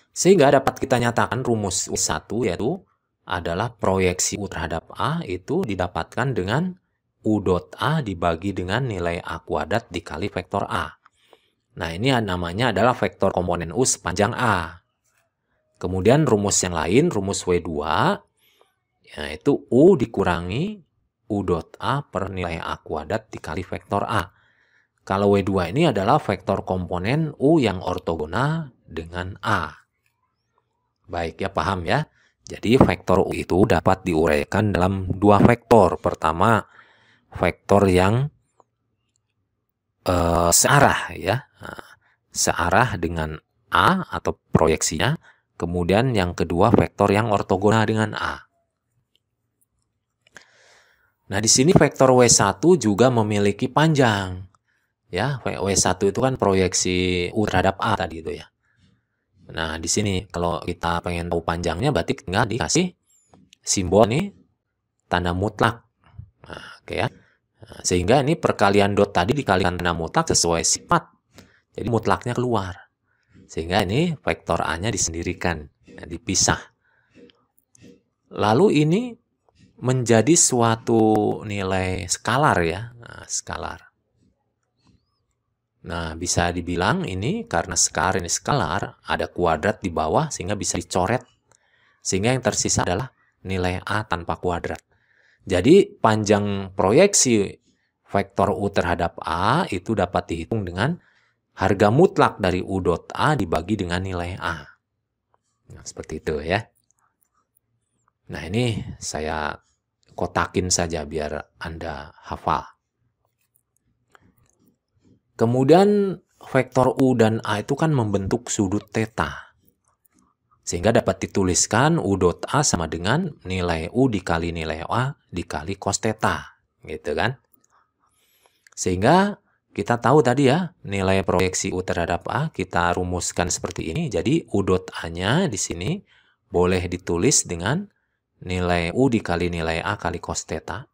Sehingga dapat kita nyatakan rumus U1 yaitu adalah proyeksi U terhadap A itu didapatkan dengan U dot A dibagi dengan nilai A kuadrat dikali vektor A. Nah, ini namanya adalah vektor komponen U sepanjang A. Kemudian rumus yang lain, rumus W2, yaitu U dikurangi U dot A per nilai A kuadrat dikali vektor A. Kalau W2 ini adalah vektor komponen U yang ortogonal dengan A. Baik ya, paham ya? Jadi vektor U itu dapat diuraikan dalam dua vektor. Pertama, vektor yang searah ya. Searah dengan A atau proyeksinya. Kemudian yang kedua vektor yang ortogonal dengan A. Nah, di sini vektor W1 juga memiliki panjang. Ya, W1 itu kan proyeksi U terhadap A tadi itu ya. Nah, di sini kalau kita pengen tahu panjangnya berarti tinggal dikasih simbol nih tanda mutlak. Nah, oke ya. Nah, sehingga ini perkalian dot tadi dikalikan tanda mutlak sesuai sifat. Jadi mutlaknya keluar. Sehingga ini vektor A-nya disendirikan, ya, dipisah. Lalu ini menjadi suatu nilai skalar ya. Nah, skalar. Nah, bisa dibilang ini karena ini skalar, ada kuadrat di bawah sehingga bisa dicoret. Sehingga yang tersisa adalah nilai A tanpa kuadrat. Jadi panjang proyeksi vektor U terhadap A itu dapat dihitung dengan harga mutlak dari U dot A dibagi dengan nilai A. Nah, seperti itu ya. Nah, ini saya kotakin saja biar Anda hafal. Kemudian vektor U dan A itu kan membentuk sudut theta. Sehingga dapat dituliskan U dot A sama dengan nilai U dikali nilai A dikali cos theta. Gitu kan. Sehingga kita tahu tadi ya, nilai proyeksi U terhadap A kita rumuskan seperti ini. Jadi U dot A-nya di sini boleh ditulis dengan nilai U dikali nilai A kali cos theta.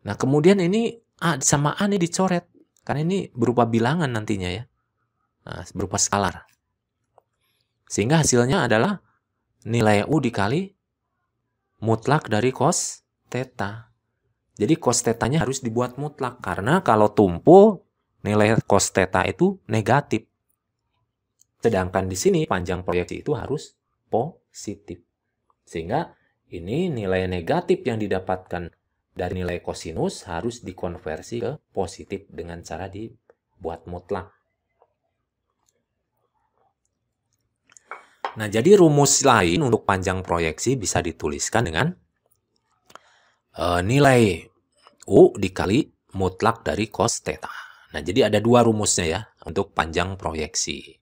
Nah, kemudian ini A sama A ini dicoret. Karena ini berupa bilangan nantinya ya. Nah, berupa skalar. Sehingga hasilnya adalah nilai U dikali mutlak dari cos theta. Jadi cos theta-nya harus dibuat mutlak. Karena kalau tumpul, nilai cos theta itu negatif. Sedangkan di sini panjang proyeksi itu harus positif. Sehingga ini nilai negatif yang didapatkan dari nilai kosinus harus dikonversi ke positif dengan cara dibuat mutlak. Nah, jadi rumus lain untuk panjang proyeksi bisa dituliskan dengan nilai U dikali mutlak dari cos theta. Nah, jadi ada dua rumusnya ya untuk panjang proyeksi.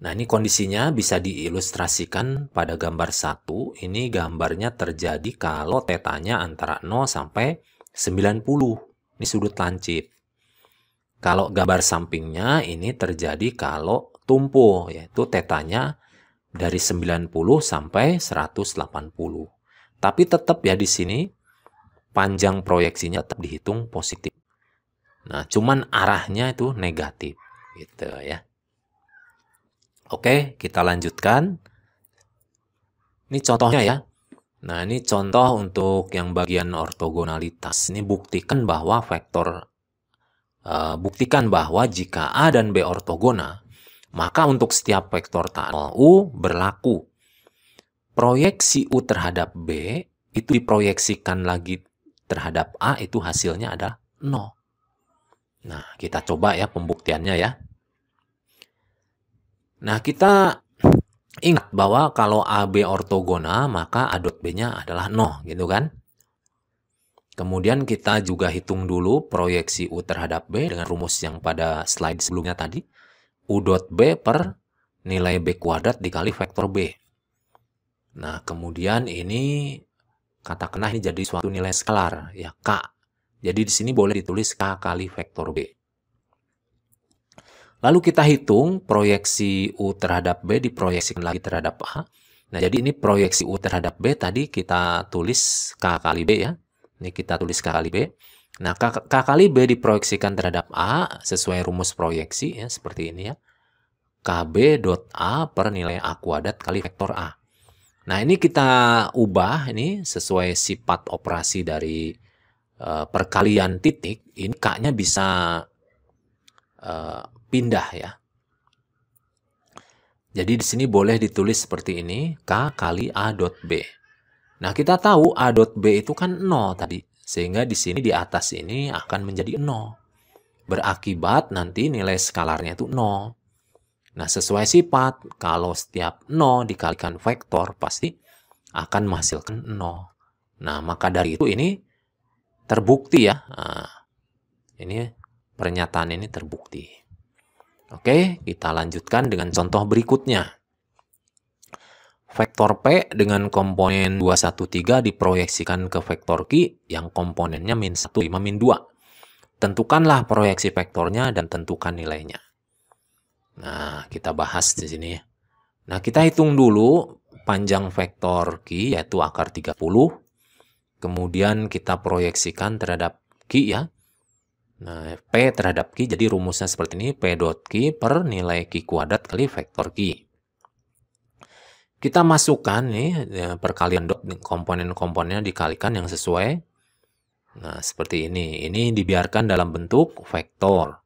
Nah, ini kondisinya bisa diilustrasikan pada gambar 1. Ini gambarnya terjadi kalau tetanya antara 0 sampai 90. Ini sudut lancip. Kalau gambar sampingnya ini terjadi kalau tumpul, yaitu tetanya dari 90 sampai 180. Tapi tetap ya di sini panjang proyeksinya tetap dihitung positif. Nah, cuman arahnya itu negatif gitu ya. Oke, kita lanjutkan. Ini contohnya ya. Nah, ini contoh untuk yang bagian ortogonalitas. Ini buktikan bahwa jika A dan B ortogonal, maka untuk setiap vektor tanggal U berlaku. Proyeksi U terhadap B itu diproyeksikan lagi terhadap A, itu hasilnya adalah 0. Nah, kita coba ya pembuktiannya ya. Nah, kita ingat bahwa kalau AB ortogonal, maka A dot B-nya adalah 0, gitu kan? Kemudian kita juga hitung dulu proyeksi U terhadap B dengan rumus yang pada slide sebelumnya tadi. U dot B per nilai B kuadrat dikali vektor B. Nah, kemudian ini katakanlah ini jadi suatu nilai skalar, ya K. Jadi di sini boleh ditulis K kali vektor B. Lalu kita hitung proyeksi U terhadap B diproyeksikan lagi terhadap A. Nah, jadi ini proyeksi U terhadap B tadi kita tulis K kali B ya. Ini kita tulis K kali B. Nah, K kali B diproyeksikan terhadap A sesuai rumus proyeksi ya, seperti ini ya. KB dot A per nilai A kuadrat kali vektor A. Nah, ini kita ubah ini sesuai sifat operasi dari perkalian titik. Ini K-nya bisa pindah ya. Jadi di sini boleh ditulis seperti ini, K kali A dot B. Nah, kita tahu A dot B itu kan 0 tadi. Sehingga di sini di atas ini akan menjadi 0. Berakibat nanti nilai skalarnya itu 0. Nah, sesuai sifat, kalau setiap 0 dikalikan vektor, pasti akan menghasilkan 0. Nah, maka dari itu ini terbukti ya. Nah, ini pernyataan ini terbukti. Oke, kita lanjutkan dengan contoh berikutnya. Vektor P dengan komponen 213 diproyeksikan ke vektor Q yang komponennya min 1, 5, min 2. Tentukanlah proyeksi vektornya dan tentukan nilainya. Nah, kita bahas di sini. Nah, kita hitung dulu panjang vektor Q, yaitu akar 30. Kemudian kita proyeksikan terhadap Q ya. Nah, P terhadap Q, jadi rumusnya seperti ini. P dot Q per nilai Q kuadrat kali vektor Q. Kita masukkan nih ya, perkalian dot komponen-komponennya dikalikan yang sesuai. Nah, seperti ini. Ini dibiarkan dalam bentuk vektor.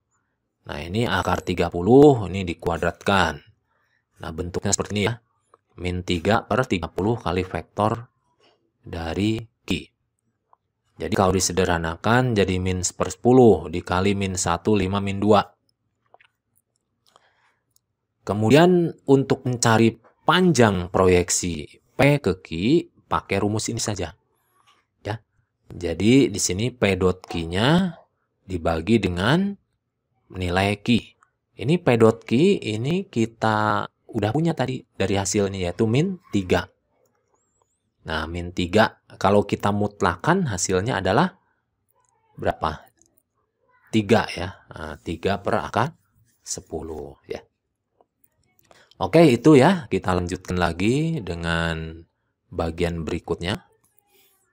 Nah, ini akar 30, ini dikuadratkan. Nah, bentuknya seperti ini ya. Min 3 per 30 kali vektor dari Q. Jadi kalau disederhanakan jadi min 10 dikali min 1, 5, min 2. Kemudian untuk mencari panjang proyeksi P ke Q, pakai rumus ini saja. Ya. Jadi di sini P dot Q-nya dibagi dengan nilai Q. Ini P dot Q ini kita udah punya tadi dari hasilnya, yaitu min 3. Nah, min 3 kalau kita mutlakan hasilnya adalah berapa? 3 ya. Nah, 3 per akar 10 ya. Oke, itu ya. Kita lanjutkan lagi dengan bagian berikutnya.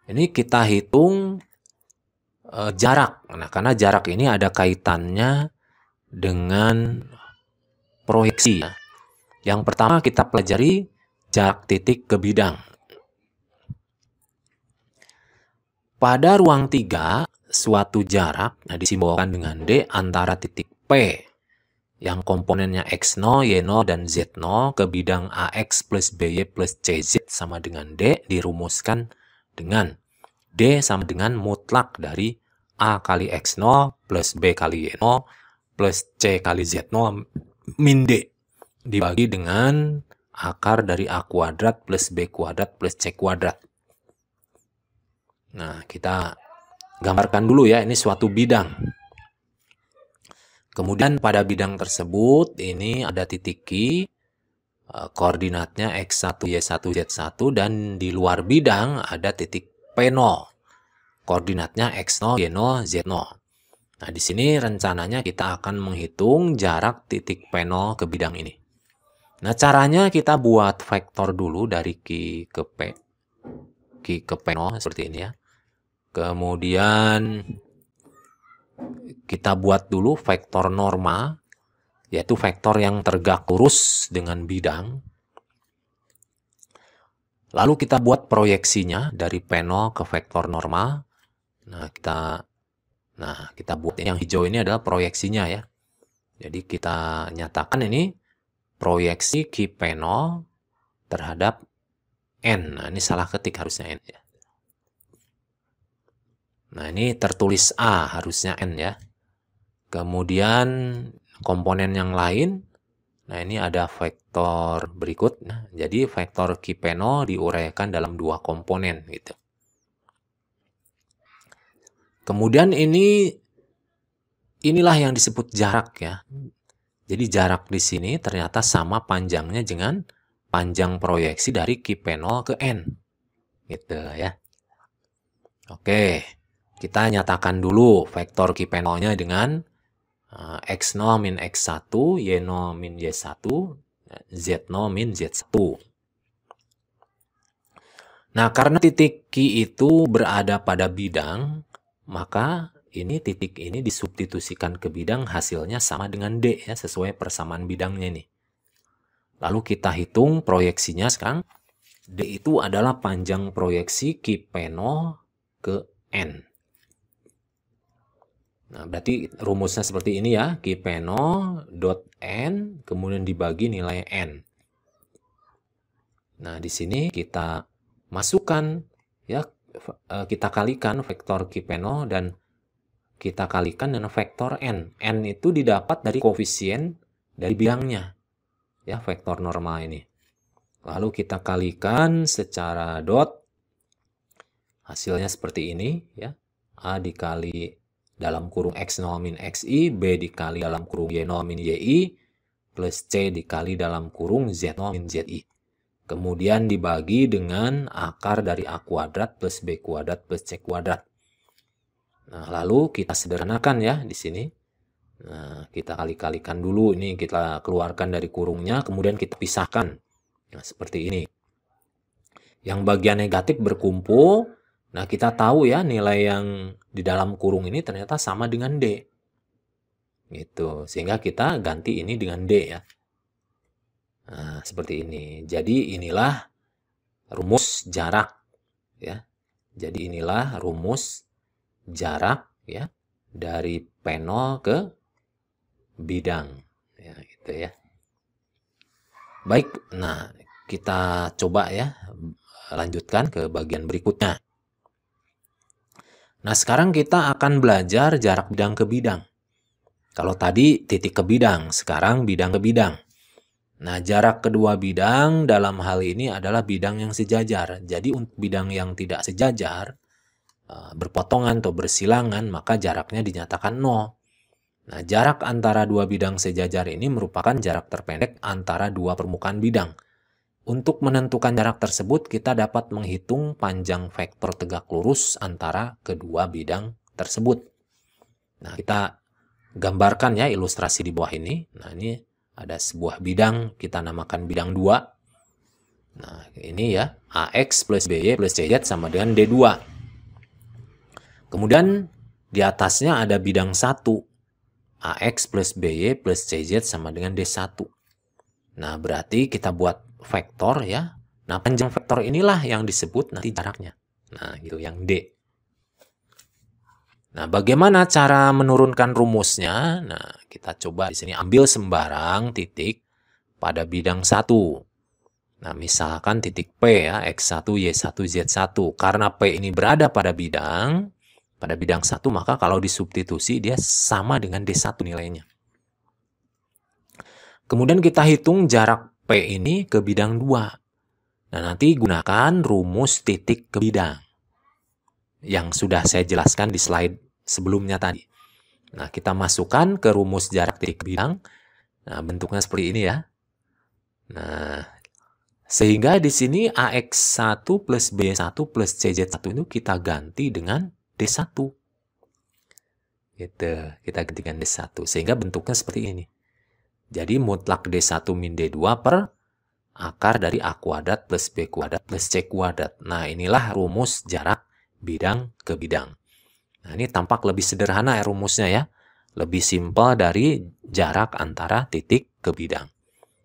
Ini kita hitung jarak. Nah, karena jarak ini ada kaitannya dengan proyeksi. Yang pertama kita pelajari jarak titik ke bidang. Pada ruang 3, suatu jarak disimbolkan dengan D antara titik P yang komponennya X0, Y0, dan Z0 ke bidang AX plus BY plus CZ sama dengan D dirumuskan dengan D sama dengan mutlak dari A kali X0 plus B kali Y0 plus C kali Z0 min D dibagi dengan akar dari A kuadrat plus B kuadrat plus C kuadrat. Nah, kita gambarkan dulu ya, ini suatu bidang. Kemudian pada bidang tersebut ini ada titik Q, koordinatnya X1, Y1, Z1, dan di luar bidang ada titik P0, koordinatnya X0, Y0, Z0. Nah, di sini rencananya kita akan menghitung jarak titik P0 ke bidang ini. Nah, caranya kita buat vektor dulu dari Q ke P. Q ke P0 seperti ini ya. Kemudian kita buat dulu vektor norma, yaitu vektor yang tegak lurus dengan bidang. Lalu kita buat proyeksinya dari P0 ke vektor norma. Nah, kita buat yang hijau ini adalah proyeksinya ya. Jadi kita nyatakan ini proyeksi Q P0 terhadap N. Nah, ini salah ketik harusnya N ya. Nah, ini tertulis A, harusnya N ya. Kemudian komponen yang lain, nah ini ada vektor berikut. Nah, jadi vektor Q0 diuraikan dalam dua komponen gitu. Kemudian inilah yang disebut jarak ya. Jadi jarak di sini ternyata sama panjangnya dengan panjang proyeksi dari Q0 ke N. Gitu ya. Oke, kita nyatakan dulu vektor Q0-nya dengan X0 min X1, Y0 min Y1, Z0 min Z1. Nah, karena titik Q itu berada pada bidang, maka titik ini disubstitusikan ke bidang, hasilnya sama dengan D ya, sesuai persamaan bidangnya ini. Lalu kita hitung proyeksinya sekarang. D itu adalah panjang proyeksi Q0 ke N. Nah, berarti rumusnya seperti ini ya, Q0 dot N, kemudian dibagi nilai N. Nah, di sini kita masukkan, ya, kita kalikan vektor Q0 dan kita kalikan dengan vektor N. N itu didapat dari koefisien dari bidangnya, ya, vektor normal ini. Lalu kita kalikan secara dot, hasilnya seperti ini, ya, A dikali dalam kurung X0 min XI, B dikali dalam kurung Y0 min YI, plus C dikali dalam kurung Z0 min ZI. Kemudian dibagi dengan akar dari A kuadrat plus B kuadrat plus C kuadrat. Nah, lalu kita sederhanakan ya di sini. Nah, kita kali-kalikan dulu, ini kita keluarkan dari kurungnya, kemudian kita pisahkan. Nah, seperti ini. Yang bagian negatif berkumpul. Nah, kita tahu ya nilai yang di dalam kurung ini ternyata sama dengan D. Gitu. Sehingga kita ganti ini dengan D ya. Nah, seperti ini. Jadi inilah rumus jarak ya. Jadi inilah rumus jarak ya dari P0 ke bidang ya gitu ya. Baik, nah kita coba ya lanjutkan ke bagian berikutnya. Nah, sekarang kita akan belajar jarak bidang ke bidang. Kalau tadi titik ke bidang, sekarang bidang ke bidang. Nah, jarak kedua bidang dalam hal ini adalah bidang yang sejajar. Jadi untuk bidang yang tidak sejajar, berpotongan atau bersilangan, maka jaraknya dinyatakan 0. Nah, jarak antara dua bidang sejajar ini merupakan jarak terpendek antara dua permukaan bidang. Untuk menentukan jarak tersebut, kita dapat menghitung panjang vektor tegak lurus antara kedua bidang tersebut. Nah, kita gambarkan ya ilustrasi di bawah ini. Nah, ini ada sebuah bidang, kita namakan bidang 2. Nah, ini ya, AX plus BY plus CZ sama dengan D2. Kemudian di atasnya ada bidang 1. AX plus BY plus CZ sama dengan D1. Nah, berarti kita buat vektor ya. Nah, panjang vektor inilah yang disebut nanti jaraknya. Nah, gitu yang D. Nah, bagaimana cara menurunkan rumusnya? Nah, kita coba di sini ambil sembarang titik pada bidang 1. Nah, misalkan titik P ya, X1, Y1, Z1. Karena P ini berada pada bidang 1, maka kalau disubstitusi dia sama dengan D1 nilainya. Kemudian kita hitung jarak P ini ke bidang 2. Nah, nanti gunakan rumus titik ke bidang yang sudah saya jelaskan di slide sebelumnya tadi. Nah, kita masukkan ke rumus jarak titik ke bidang. Nah, bentuknya seperti ini ya. Nah, sehingga di sini AX1 plus B1 plus CZ1 itu kita ganti dengan D1. Gitu, kita ganti dengan D1. Sehingga bentuknya seperti ini. Jadi mutlak D1 min D2 per akar dari A kuadrat plus B kuadrat plus C kuadrat. Nah, inilah rumus jarak bidang ke bidang. Nah, ini tampak lebih sederhana ya rumusnya ya. Lebih simpel dari jarak antara titik ke bidang.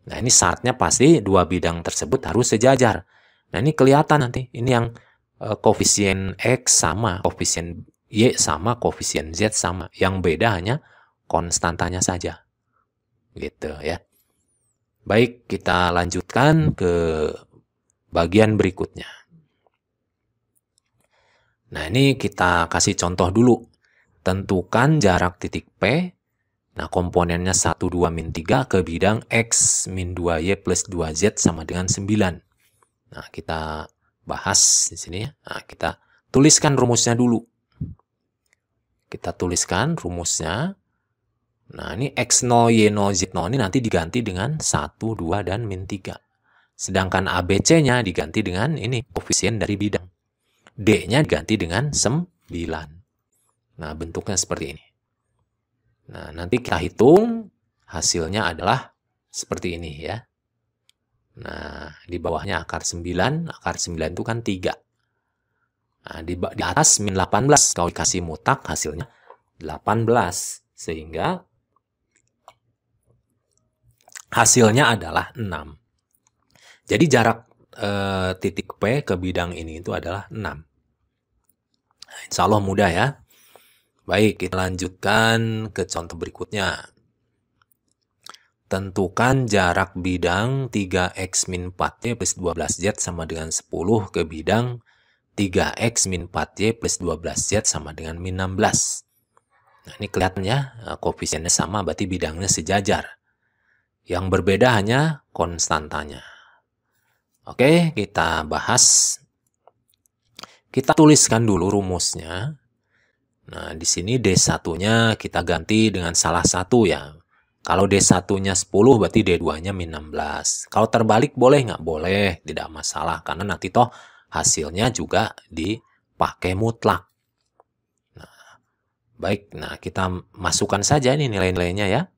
Nah, ini syaratnya pasti dua bidang tersebut harus sejajar. Nah, ini kelihatan nanti. Ini yang koefisien X sama, koefisien Y sama, koefisien Z sama. Yang beda hanya konstantanya saja. Gitu ya. Baik, kita lanjutkan ke bagian berikutnya. Nah, ini kita kasih contoh dulu. Tentukan jarak titik P. Nah, komponennya 1, 2, min 3 ke bidang X min 2Y plus 2Z sama dengan 9. Nah, kita bahas di sini ya. Nah, kita tuliskan rumusnya dulu. Kita tuliskan rumusnya. Nah, ini X0, Y0, Z0 ini nanti diganti dengan 1, 2, dan min 3. Sedangkan ABC-nya diganti dengan ini, koefisien dari bidang. D-nya diganti dengan 9. Nah, bentuknya seperti ini. Nah, nanti kita hitung, hasilnya adalah seperti ini ya. Nah, di bawahnya akar 9 itu kan 3. Nah, di atas min 18, kalau dikasih mutak hasilnya 18. Sehingga hasilnya adalah 6. Jadi jarak titik P ke bidang ini itu adalah 6. Nah, insya Allah mudah ya. Baik, kita lanjutkan ke contoh berikutnya. Tentukan jarak bidang 3X min 4Y plus 12Z sama dengan 10 ke bidang 3X min 4Y plus 12Z sama dengan min 16. Nah, ini kelihatan ya, koefisiennya sama, berarti bidangnya sejajar. Yang berbeda hanya konstantanya. Oke, kita bahas. Kita tuliskan dulu rumusnya. Nah, di sini D1-nya kita ganti dengan salah satu ya. Kalau D1-nya 10, berarti D2-nya min 16. Kalau terbalik boleh nggak? Boleh, tidak masalah. Karena nanti toh hasilnya juga dipakai mutlak. Nah, baik, nah kita masukkan saja ini nilai-nilainya ya.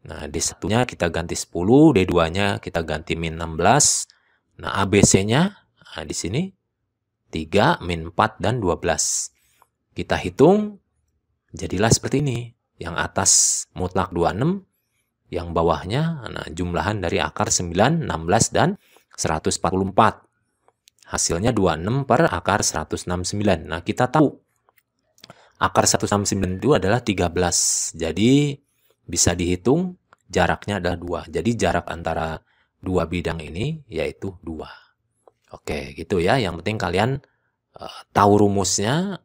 Nah, D1-nya kita ganti 10, D2-nya kita ganti min 16. Nah, ABC-nya nah, di sini 3, min 4, dan 12. Kita hitung, jadilah seperti ini. Yang atas mutlak 26, yang bawahnya nah, jumlahan dari akar 9, 16, dan 144. Hasilnya 26 per akar 169. Nah, kita tahu Akar 1 sama 9 itu adalah 13. Jadi bisa dihitung jaraknya adalah 2. Jadi jarak antara dua bidang ini yaitu 2. Oke, gitu ya. Yang penting kalian tahu rumusnya,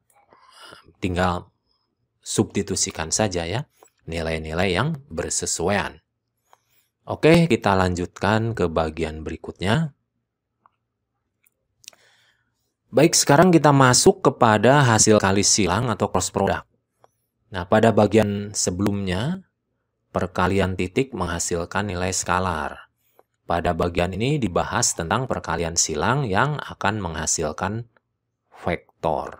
tinggal substitusikan saja ya nilai-nilai yang bersesuaian. Oke, kita lanjutkan ke bagian berikutnya. Baik, sekarang kita masuk kepada hasil kali silang atau cross product. Nah, pada bagian sebelumnya, perkalian titik menghasilkan nilai skalar. Pada bagian ini dibahas tentang perkalian silang yang akan menghasilkan vektor.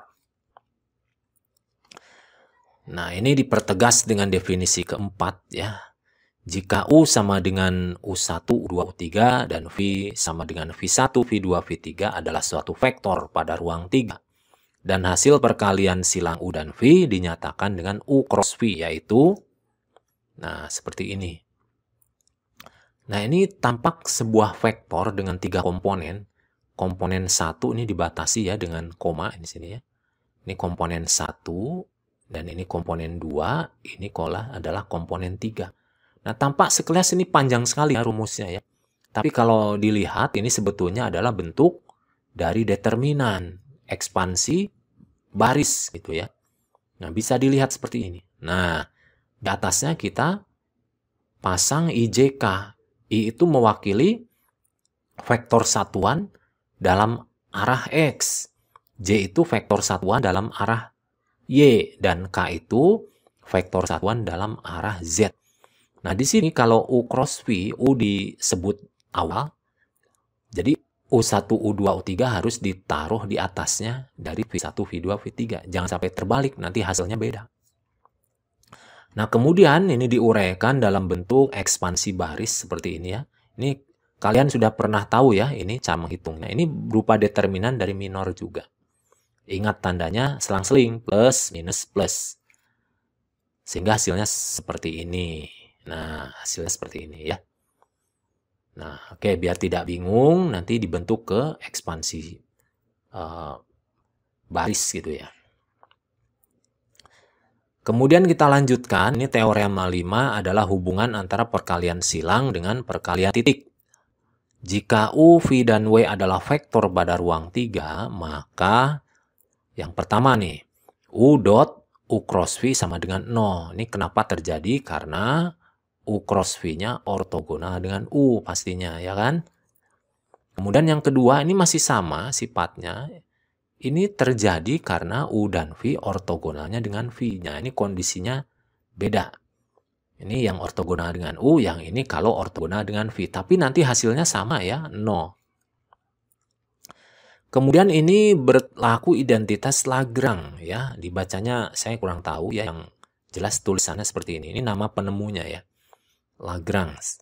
Nah, ini dipertegas dengan definisi keempat ya. Jika U sama dengan U1, U2, U3, dan V sama dengan V1, V2, V3 adalah suatu vektor pada ruang 3. Dan hasil perkalian silang U dan V dinyatakan dengan U cross V, yaitu, nah seperti ini. Nah, ini tampak sebuah vektor dengan 3 komponen. Komponen 1 ini dibatasi ya dengan koma di sini ya. Ini komponen 1, dan ini komponen 2, ini adalah komponen 3. Nah, tampak sekilas ini panjang sekali ya rumusnya ya. Tapi kalau dilihat ini sebetulnya adalah bentuk dari determinan ekspansi baris gitu ya. Nah, bisa dilihat seperti ini. Nah, di atasnya kita pasang IJK. I itu mewakili vektor satuan dalam arah X. J itu vektor satuan dalam arah Y. Dan K itu vektor satuan dalam arah Z. Nah, di sini kalau U cross V, U disebut awal. Jadi U1, U2, U3 harus ditaruh di atasnya dari V1, V2, V3. Jangan sampai terbalik, nanti hasilnya beda. Nah, kemudian ini diuraikan dalam bentuk ekspansi baris seperti ini ya. Ini kalian sudah pernah tahu ya, ini cara menghitungnya. Ini berupa determinan dari minor juga. Ingat tandanya selang-seling, plus, minus, plus. Sehingga hasilnya seperti ini. Nah, hasilnya seperti ini ya. Nah, oke, biar tidak bingung, nanti dibentuk ke ekspansi baris gitu ya. Kemudian kita lanjutkan, ini teorema 5 adalah hubungan antara perkalian silang dengan perkalian titik. Jika U, V, dan W adalah vektor pada ruang 3, maka yang pertama nih, U dot U cross V sama dengan 0. Ini kenapa terjadi? Karena U cross V-nya ortogonal dengan U pastinya, ya kan? Kemudian yang kedua, ini masih sama sifatnya. Ini terjadi karena U dan V ortogonalnya dengan V-nya. Ini kondisinya beda. Ini yang ortogonal dengan U, yang ini kalau ortogonal dengan V. Tapi nanti hasilnya sama ya, 0. Kemudian ini berlaku identitas Lagrange ya. Dibacanya saya kurang tahu ya, yang jelas tulisannya seperti ini. Ini nama penemunya ya. Lagrange.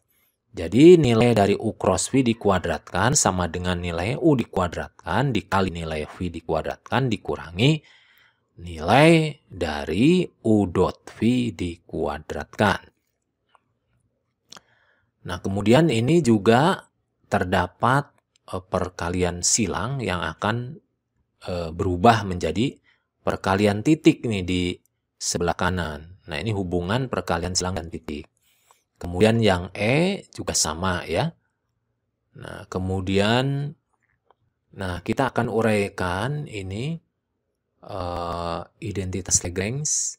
Jadi nilai dari U cross V dikuadratkan sama dengan nilai U dikuadratkan dikali nilai V dikuadratkan dikurangi nilai dari U dot V dikuadratkan. Nah, kemudian ini juga terdapat perkalian silang yang akan berubah menjadi perkalian titik nih di sebelah kanan. Nah, ini hubungan perkalian silang dan titik. Kemudian yang E juga sama ya. Nah, kemudian kita akan uraikan ini identitas Lagrange.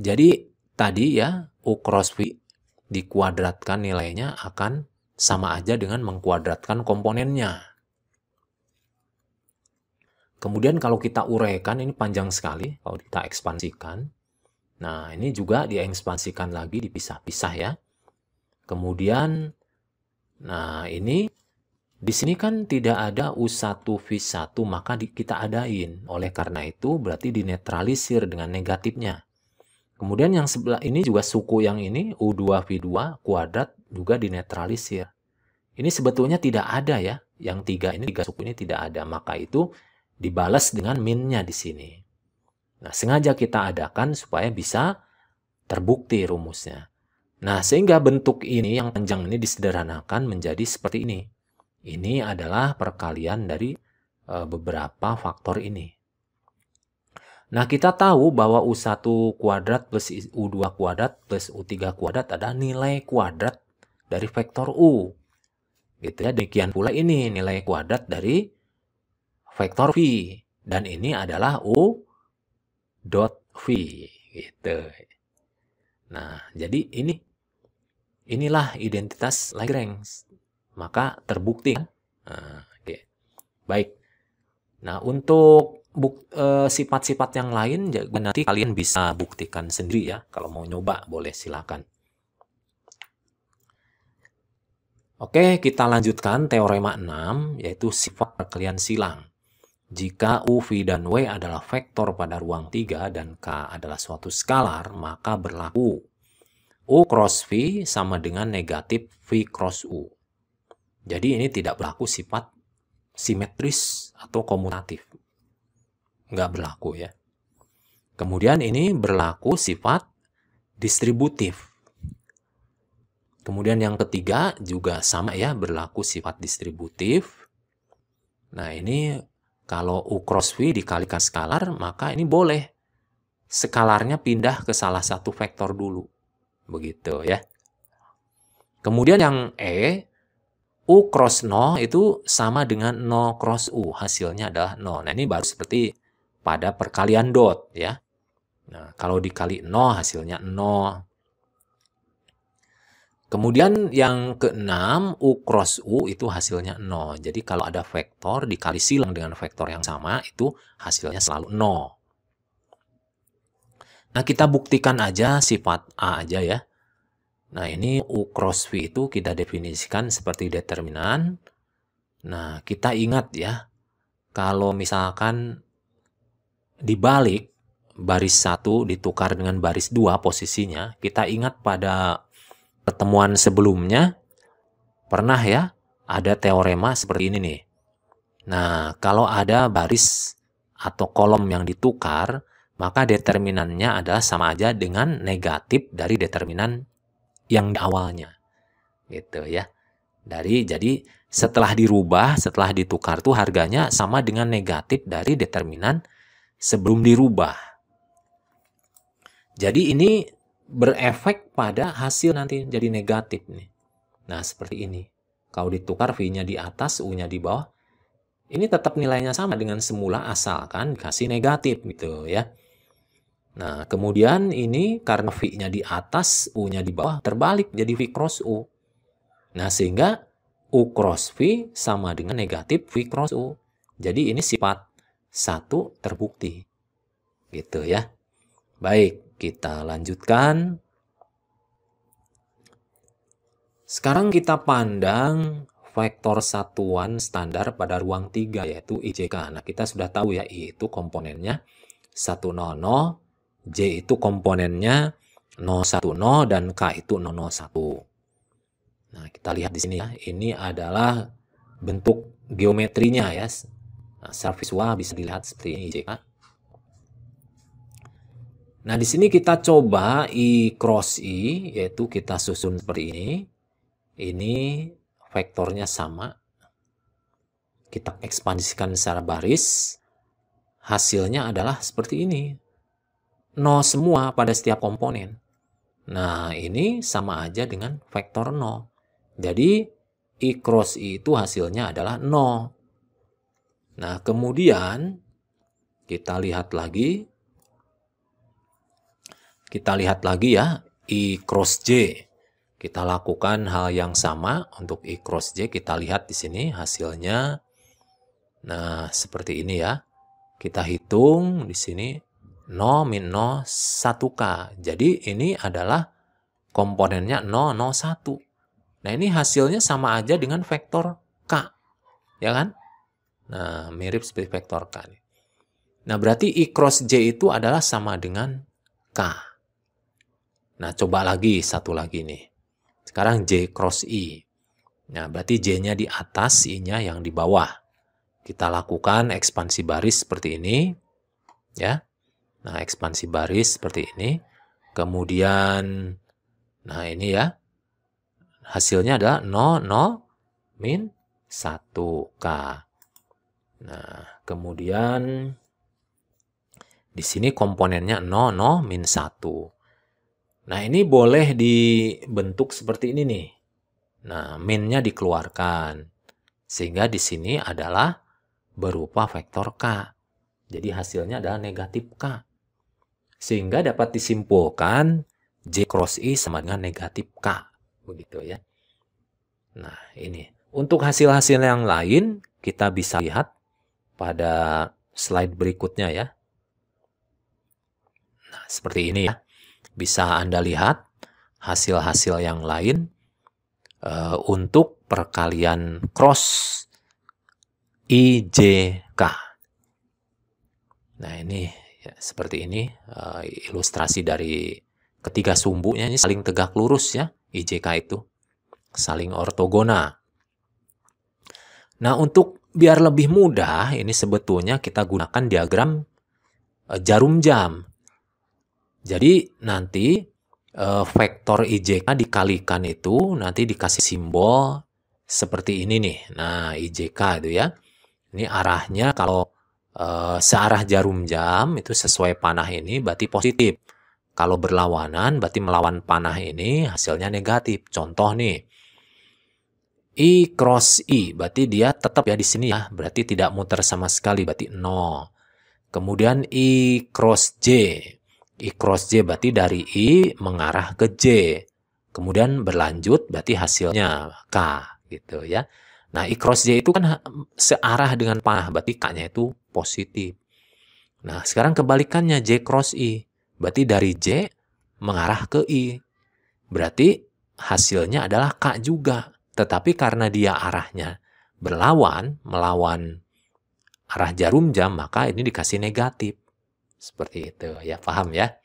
Jadi tadi ya U cross V dikuadratkan nilainya akan sama aja dengan mengkuadratkan komponennya. Kemudian kalau kita uraikan ini panjang sekali kalau kita ekspansikan. Nah, ini juga diekspansikan lagi, dipisah-pisah ya. Kemudian, nah ini di sini kan tidak ada U1 V1, maka kita adain. Oleh karena itu berarti dinetralisir dengan negatifnya. Kemudian yang sebelah ini juga suku yang ini U2 V2 kuadrat juga dinetralisir. Ini sebetulnya tidak ada ya. Yang 3 ini, 3 suku ini tidak ada. Maka itu dibalas dengan minnya di sini. Nah, sengaja kita adakan supaya bisa terbukti rumusnya. Nah, sehingga bentuk ini yang panjang ini disederhanakan menjadi seperti ini. Ini adalah perkalian dari beberapa faktor ini. Nah, kita tahu bahwa U1 kuadrat plus U2 kuadrat plus U3 kuadrat adalah nilai kuadrat dari vektor U. Gitu ya. Demikian pula ini nilai kuadrat dari vektor V. Dan ini adalah U dot V. Gitu. Nah, jadi inilah identitas Lagrange. Maka terbukti kan? Nah, oke. Baik. Nah, untuk sifat-sifat yang lain nanti kalian bisa buktikan sendiri ya. Kalau mau nyoba boleh silakan. Oke, kita lanjutkan teorema 6 yaitu sifat perkalian silang. Jika U, V, dan W adalah vektor pada ruang 3 dan K adalah suatu skalar, maka berlaku U cross V sama dengan negatif V cross U. Jadi ini tidak berlaku sifat simetris atau komutatif. Nggak berlaku ya. Kemudian ini berlaku sifat distributif. Kemudian yang ketiga juga sama ya, berlaku sifat distributif. Nah ini kalau U cross V dikalikan skalar, maka ini boleh skalarnya pindah ke salah satu vektor dulu. Begitu ya. Kemudian yang E, U cross 0 itu sama dengan 0 cross U. Hasilnya adalah 0. Nah ini baru seperti pada perkalian dot ya. Nah kalau dikali 0 hasilnya 0. Kemudian yang keenam, U cross U itu hasilnya 0. Jadi kalau ada vektor dikali silang dengan vektor yang sama, itu hasilnya selalu 0. Nah, kita buktikan aja sifat A aja ya. Nah, ini U cross V itu kita definisikan seperti determinan. Nah, kita ingat ya, kalau misalkan dibalik baris 1 ditukar dengan baris 2 posisinya, kita ingat pada pertemuan sebelumnya pernah ya ada teorema seperti ini nih. Nah, kalau ada baris atau kolom yang ditukar, maka determinannya adalah sama aja dengan negatif dari determinan yang di awalnya. Gitu ya. Jadi setelah dirubah, setelah ditukar tuh harganya sama dengan negatif dari determinan sebelum dirubah. Jadi ini berefek pada hasil nanti jadi negatif nih. Nah, seperti ini. Kalau ditukar V-nya di atas, U-nya di bawah, ini tetap nilainya sama dengan semula asalkan dikasih negatif gitu ya. Nah, kemudian ini karena V-nya di atas, U-nya di bawah, terbalik jadi V cross U. Nah, sehingga U cross V sama dengan negatif V cross U. Jadi ini sifat 1 terbukti. Gitu ya. Baik. Kita lanjutkan. Sekarang kita pandang vektor satuan standar pada ruang 3 yaitu IJK. Nah, kita sudah tahu ya, I itu komponennya 100, J itu komponennya 010 dan K itu 001. Nah, kita lihat di sini ya. Ini adalah bentuk geometrinya ya. Nah, secara visual bisa dilihat seperti ini IJK. Nah, di sini kita coba I cross I, yaitu kita susun seperti ini. Ini vektornya sama. Kita ekspansikan secara baris. Hasilnya adalah seperti ini. 0 semua pada setiap komponen. Nah, ini sama aja dengan vektor 0. Jadi, I cross I itu hasilnya adalah 0. Nah, kemudian kita lihat lagi. Kita lihat lagi ya, I cross J. Kita lakukan hal yang sama untuk I cross J. Kita lihat di sini hasilnya. Nah, seperti ini ya. Kita hitung di sini 0, min 0, 1K. Jadi ini adalah komponennya 0, 0, 1. Nah, ini hasilnya sama aja dengan vektor K. Ya kan? Nah, mirip seperti vektor K. Nah, berarti I cross J itu adalah sama dengan K. Nah, coba lagi, satu lagi nih. Sekarang J cross I. Nah, berarti J-nya di atas, I-nya yang di bawah. Kita lakukan ekspansi baris seperti ini. Ya. Nah, ekspansi baris seperti ini. Kemudian, nah ini ya. Hasilnya adalah 0, 0, min 1K. Nah, kemudian Di sini komponennya 0, 0, min 1. Nah, ini boleh dibentuk seperti ini nih. Nah, minnya dikeluarkan. Sehingga di sini adalah berupa vektor K. Jadi hasilnya adalah negatif K. Sehingga dapat disimpulkan J cross I sama dengan negatif K. Begitu ya. Nah, ini. Untuk hasil-hasil yang lain, kita bisa lihat pada slide berikutnya ya. Nah, seperti ini ya. Bisa Anda lihat hasil-hasil yang lain untuk perkalian cross IJK. Nah, ini ya, seperti ini ilustrasi dari ketiga sumbunya ini saling tegak lurus ya, IJK itu saling ortogona. Nah, untuk biar lebih mudah, ini sebetulnya kita gunakan diagram jarum jam. Jadi nanti vektor IJK dikalikan itu nanti dikasih simbol seperti ini nih. Nah, IJK itu ya. Ini arahnya kalau searah jarum jam itu sesuai panah ini berarti positif. Kalau berlawanan berarti melawan panah ini hasilnya negatif. Contoh nih. I cross I berarti dia tetap ya di sini ya. Berarti tidak muter sama sekali berarti 0. Kemudian I cross J. I cross J berarti dari I mengarah ke J. Kemudian berlanjut berarti hasilnya K gitu ya. Nah, I cross J itu kan searah dengan panah, berarti K-nya itu positif. Nah, sekarang kebalikannya J cross I. Berarti dari J mengarah ke I. Berarti hasilnya adalah K juga. Tetapi karena dia arahnya melawan arah jarum jam, maka ini dikasih negatif. Seperti itu ya, paham ya?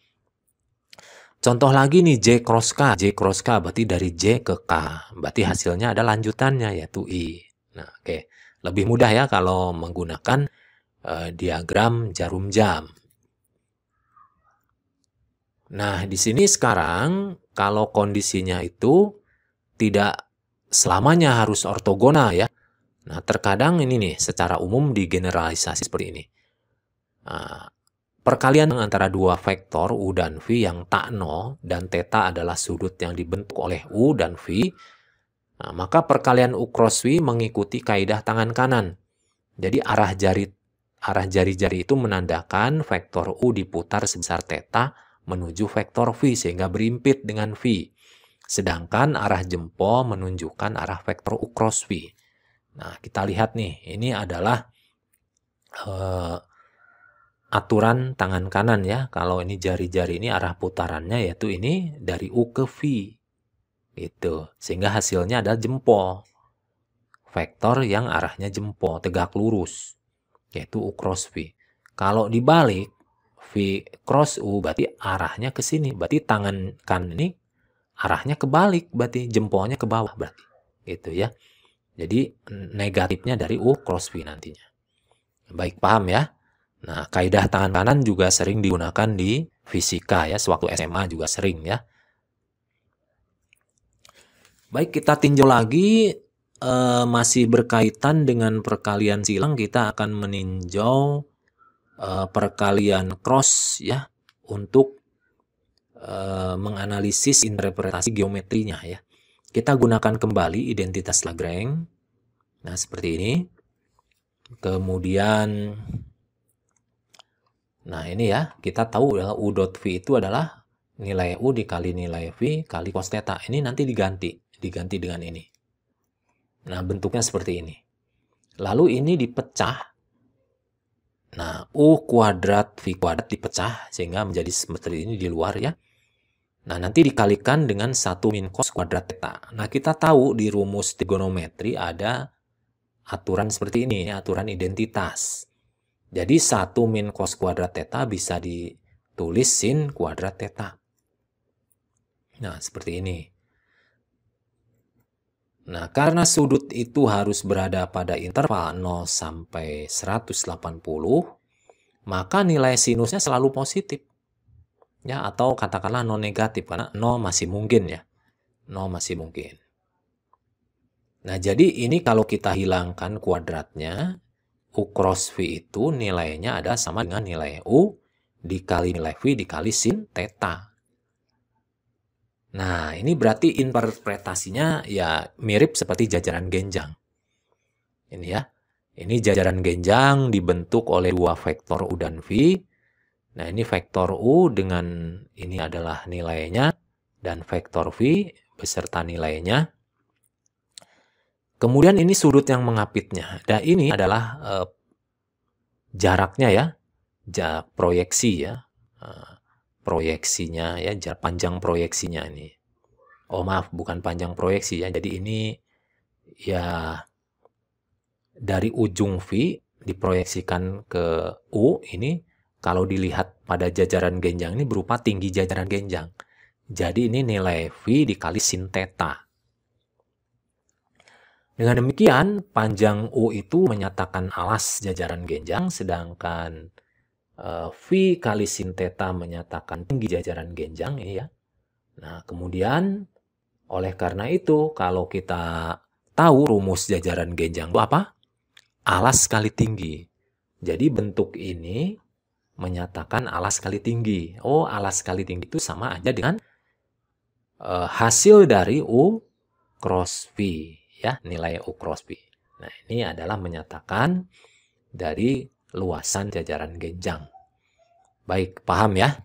Contoh lagi nih J cross K. J cross K berarti dari J ke K. Berarti hasilnya ada lanjutannya yaitu I. Nah, oke. Lebih mudah ya kalau menggunakan diagram jarum jam. Nah, di sini sekarang kalau kondisinya itu tidak selamanya harus ortogonal ya. Nah, terkadang ini nih secara umum digeneralisasi seperti ini. Perkalian antara dua vektor U dan V yang tak 0 dan theta adalah sudut yang dibentuk oleh U dan V, nah, maka perkalian U cross V mengikuti kaidah tangan kanan. Jadi arah jari-jari itu menandakan vektor U diputar sebesar theta menuju vektor V sehingga berimpit dengan V. Sedangkan arah jempol menunjukkan arah vektor U cross V. Nah, kita lihat nih, ini adalah aturan tangan kanan ya. Kalau ini jari-jari ini arah putarannya yaitu ini dari U ke V. Gitu. Sehingga hasilnya adalah jempol. Vektor yang arahnya jempol, tegak lurus. Yaitu U cross V. Kalau dibalik, V cross U berarti arahnya ke sini. Berarti tangan kanan ini arahnya kebalik. Berarti jempolnya ke bawah berarti. Gitu ya. Jadi negatifnya dari U cross V nantinya. Baik, paham ya? Nah, kaidah tangan kanan juga sering digunakan di fisika ya, sewaktu SMA juga sering ya. Baik, kita tinjau lagi masih berkaitan dengan perkalian silang, kita akan meninjau perkalian cross ya untuk menganalisis interpretasi geometrinya ya. Kita gunakan kembali identitas Lagrange. Nah, seperti ini. Kemudian nah, ini ya, kita tahu adalah U dot V itu adalah nilai U dikali nilai V kali cos theta. Ini nanti diganti dengan ini. Nah, bentuknya seperti ini. Lalu ini dipecah. Nah, U kuadrat V kuadrat dipecah sehingga menjadi seperti ini di luar ya. Nah, nanti dikalikan dengan 1 min cos kuadrat theta. Nah, kita tahu di rumus trigonometri ada aturan seperti ini, aturan identitas. Jadi 1 min cos kuadrat theta bisa ditulis sin kuadrat theta. Nah, seperti ini. Nah, karena sudut itu harus berada pada interval 0 sampai 180, maka nilai sinusnya selalu positif. Ya, atau katakanlah non negatif karena 0 masih mungkin ya. 0 masih mungkin. Nah, jadi ini kalau kita hilangkan kuadratnya, U cross V itu nilainya ada sama dengan nilai U dikali nilai V dikali sin theta. Nah, ini berarti interpretasinya ya mirip seperti jajaran genjang. Ini ya. Ini jajaran genjang dibentuk oleh dua vektor U dan V. Nah, ini vektor U dengan ini adalah nilainya dan vektor V beserta nilainya. Kemudian ini sudut yang mengapitnya. Dan ini adalah jaraknya ya. Proyeksi ya. Proyeksinya ya, panjang proyeksinya ini. Oh maaf, bukan panjang proyeksi ya. Jadi ini ya dari ujung V diproyeksikan ke U ini kalau dilihat pada jajaran genjang ini berupa tinggi jajaran genjang. Jadi ini nilai V dikali sin theta. Dengan demikian panjang U itu menyatakan alas jajaran genjang, sedangkan V kali sin theta menyatakan tinggi jajaran genjang ini ya. Nah, kemudian oleh karena itu kalau kita tahu rumus jajaran genjang itu apa? Alas kali tinggi. Jadi bentuk ini menyatakan alas kali tinggi. Oh, alas kali tinggi itu sama aja dengan hasil dari U cross V ya, nilai U cross V. Nah, ini adalah menyatakan dari luasan jajaran genjang. Baik, paham ya?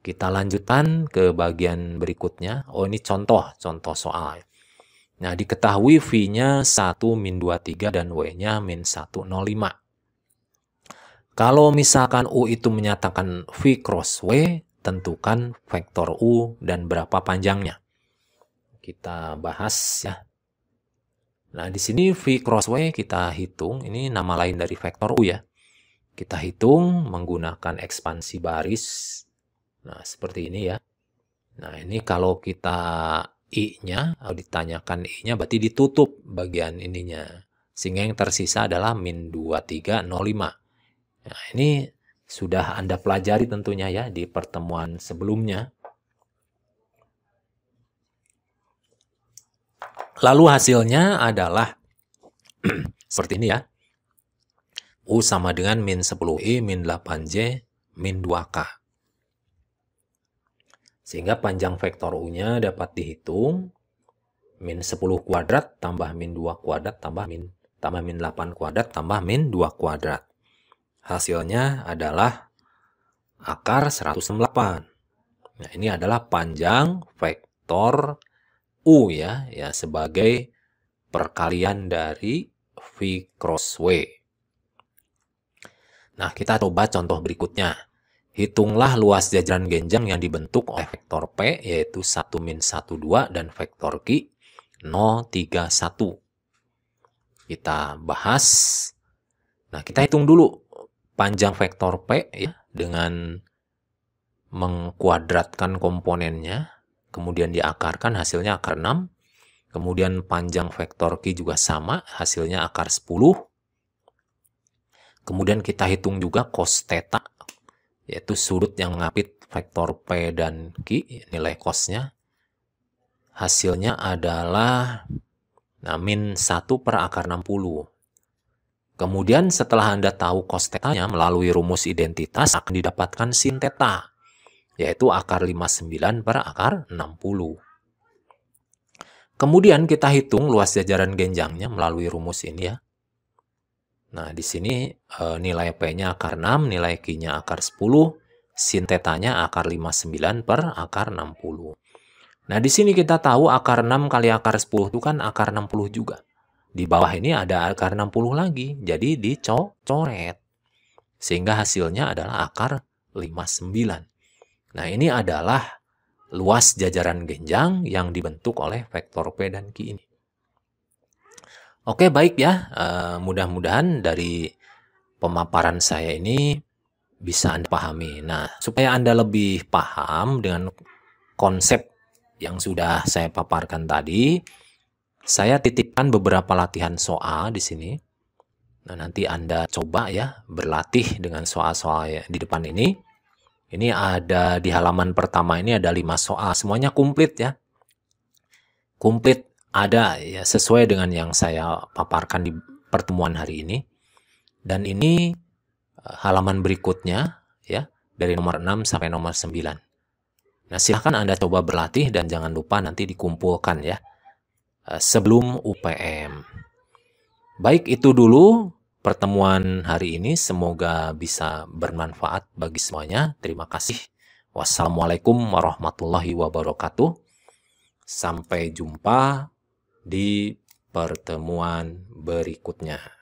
Kita lanjutkan ke bagian berikutnya. Oh, ini contoh soal. Nah, diketahui V-nya 1 min 23 dan W-nya min 105. Kalau misalkan U itu menyatakan V cross W, tentukan vektor U dan berapa panjangnya. Kita bahas ya. Nah, di sini V cross W kita hitung, ini nama lain dari vektor U ya. Kita hitung menggunakan ekspansi baris. Nah, seperti ini ya. Nah, ini kalau kita I-nya, kalau ditanyakan I-nya berarti ditutup bagian ininya. Sehingga yang tersisa adalah min 2305. Nah, ini sudah Anda pelajari tentunya ya di pertemuan sebelumnya. Lalu hasilnya adalah seperti ini ya. U sama dengan min 10I, min 8J, min 2K. Sehingga panjang vektor U-nya dapat dihitung. Min 10 kuadrat tambah min 2 kuadrat tambah min 8 kuadrat tambah min 2 kuadrat. Hasilnya adalah akar 108. Nah, ini adalah panjang vektor U ya sebagai perkalian dari V cross W. Nah, kita coba contoh berikutnya. Hitunglah luas jajaran genjang yang dibentuk oleh vektor P, yaitu 1 min 12 dan vektor Q 031. Kita bahas. Nah, kita hitung dulu panjang vektor P ya, dengan mengkuadratkan komponennya, kemudian diakarkan, hasilnya akar 6. Kemudian panjang vektor Q juga sama, hasilnya akar 10. Kemudian kita hitung juga cos theta, yaitu sudut yang mengapit vektor P dan Q, nilai cosnya. Hasilnya adalah min 1 per akar 60. Kemudian setelah Anda tahu cos theta-nya melalui rumus identitas akan didapatkan sin theta, yaitu akar 59 per akar 60. Kemudian kita hitung luas jajaran genjangnya melalui rumus ini ya. Nah, di sini nilai P-nya akar 6, nilai Q-nya akar 10, sin theta-nya akar 59 per akar 60. Nah, di sini kita tahu akar 6 kali akar 10 itu kan akar 60 juga. Di bawah ini ada akar 60 lagi, jadi dicoret. Sehingga hasilnya adalah akar 59. Nah, ini adalah luas jajaran genjang yang dibentuk oleh vektor P dan Q ini. Oke, baik ya. Mudah-mudahan dari pemaparan saya ini bisa Anda pahami. Nah, supaya Anda lebih paham dengan konsep yang sudah saya paparkan tadi, saya titipkan beberapa latihan soal di sini. Nah, nanti Anda coba ya berlatih dengan soal-soal di depan ini. Ini ada di halaman pertama ini ada 5 soal. Semuanya komplit ya. Komplit ada ya sesuai dengan yang saya paparkan di pertemuan hari ini. Dan ini halaman berikutnya ya. dari nomor 6 sampai nomor 9. Nah, silahkan Anda coba berlatih dan jangan lupa nanti dikumpulkan ya sebelum UPM. Baik, itu dulu pertemuan hari ini. Semoga bisa bermanfaat bagi semuanya. Terima kasih. Wassalamualaikum warahmatullahi wabarakatuh. Sampai jumpa di pertemuan berikutnya.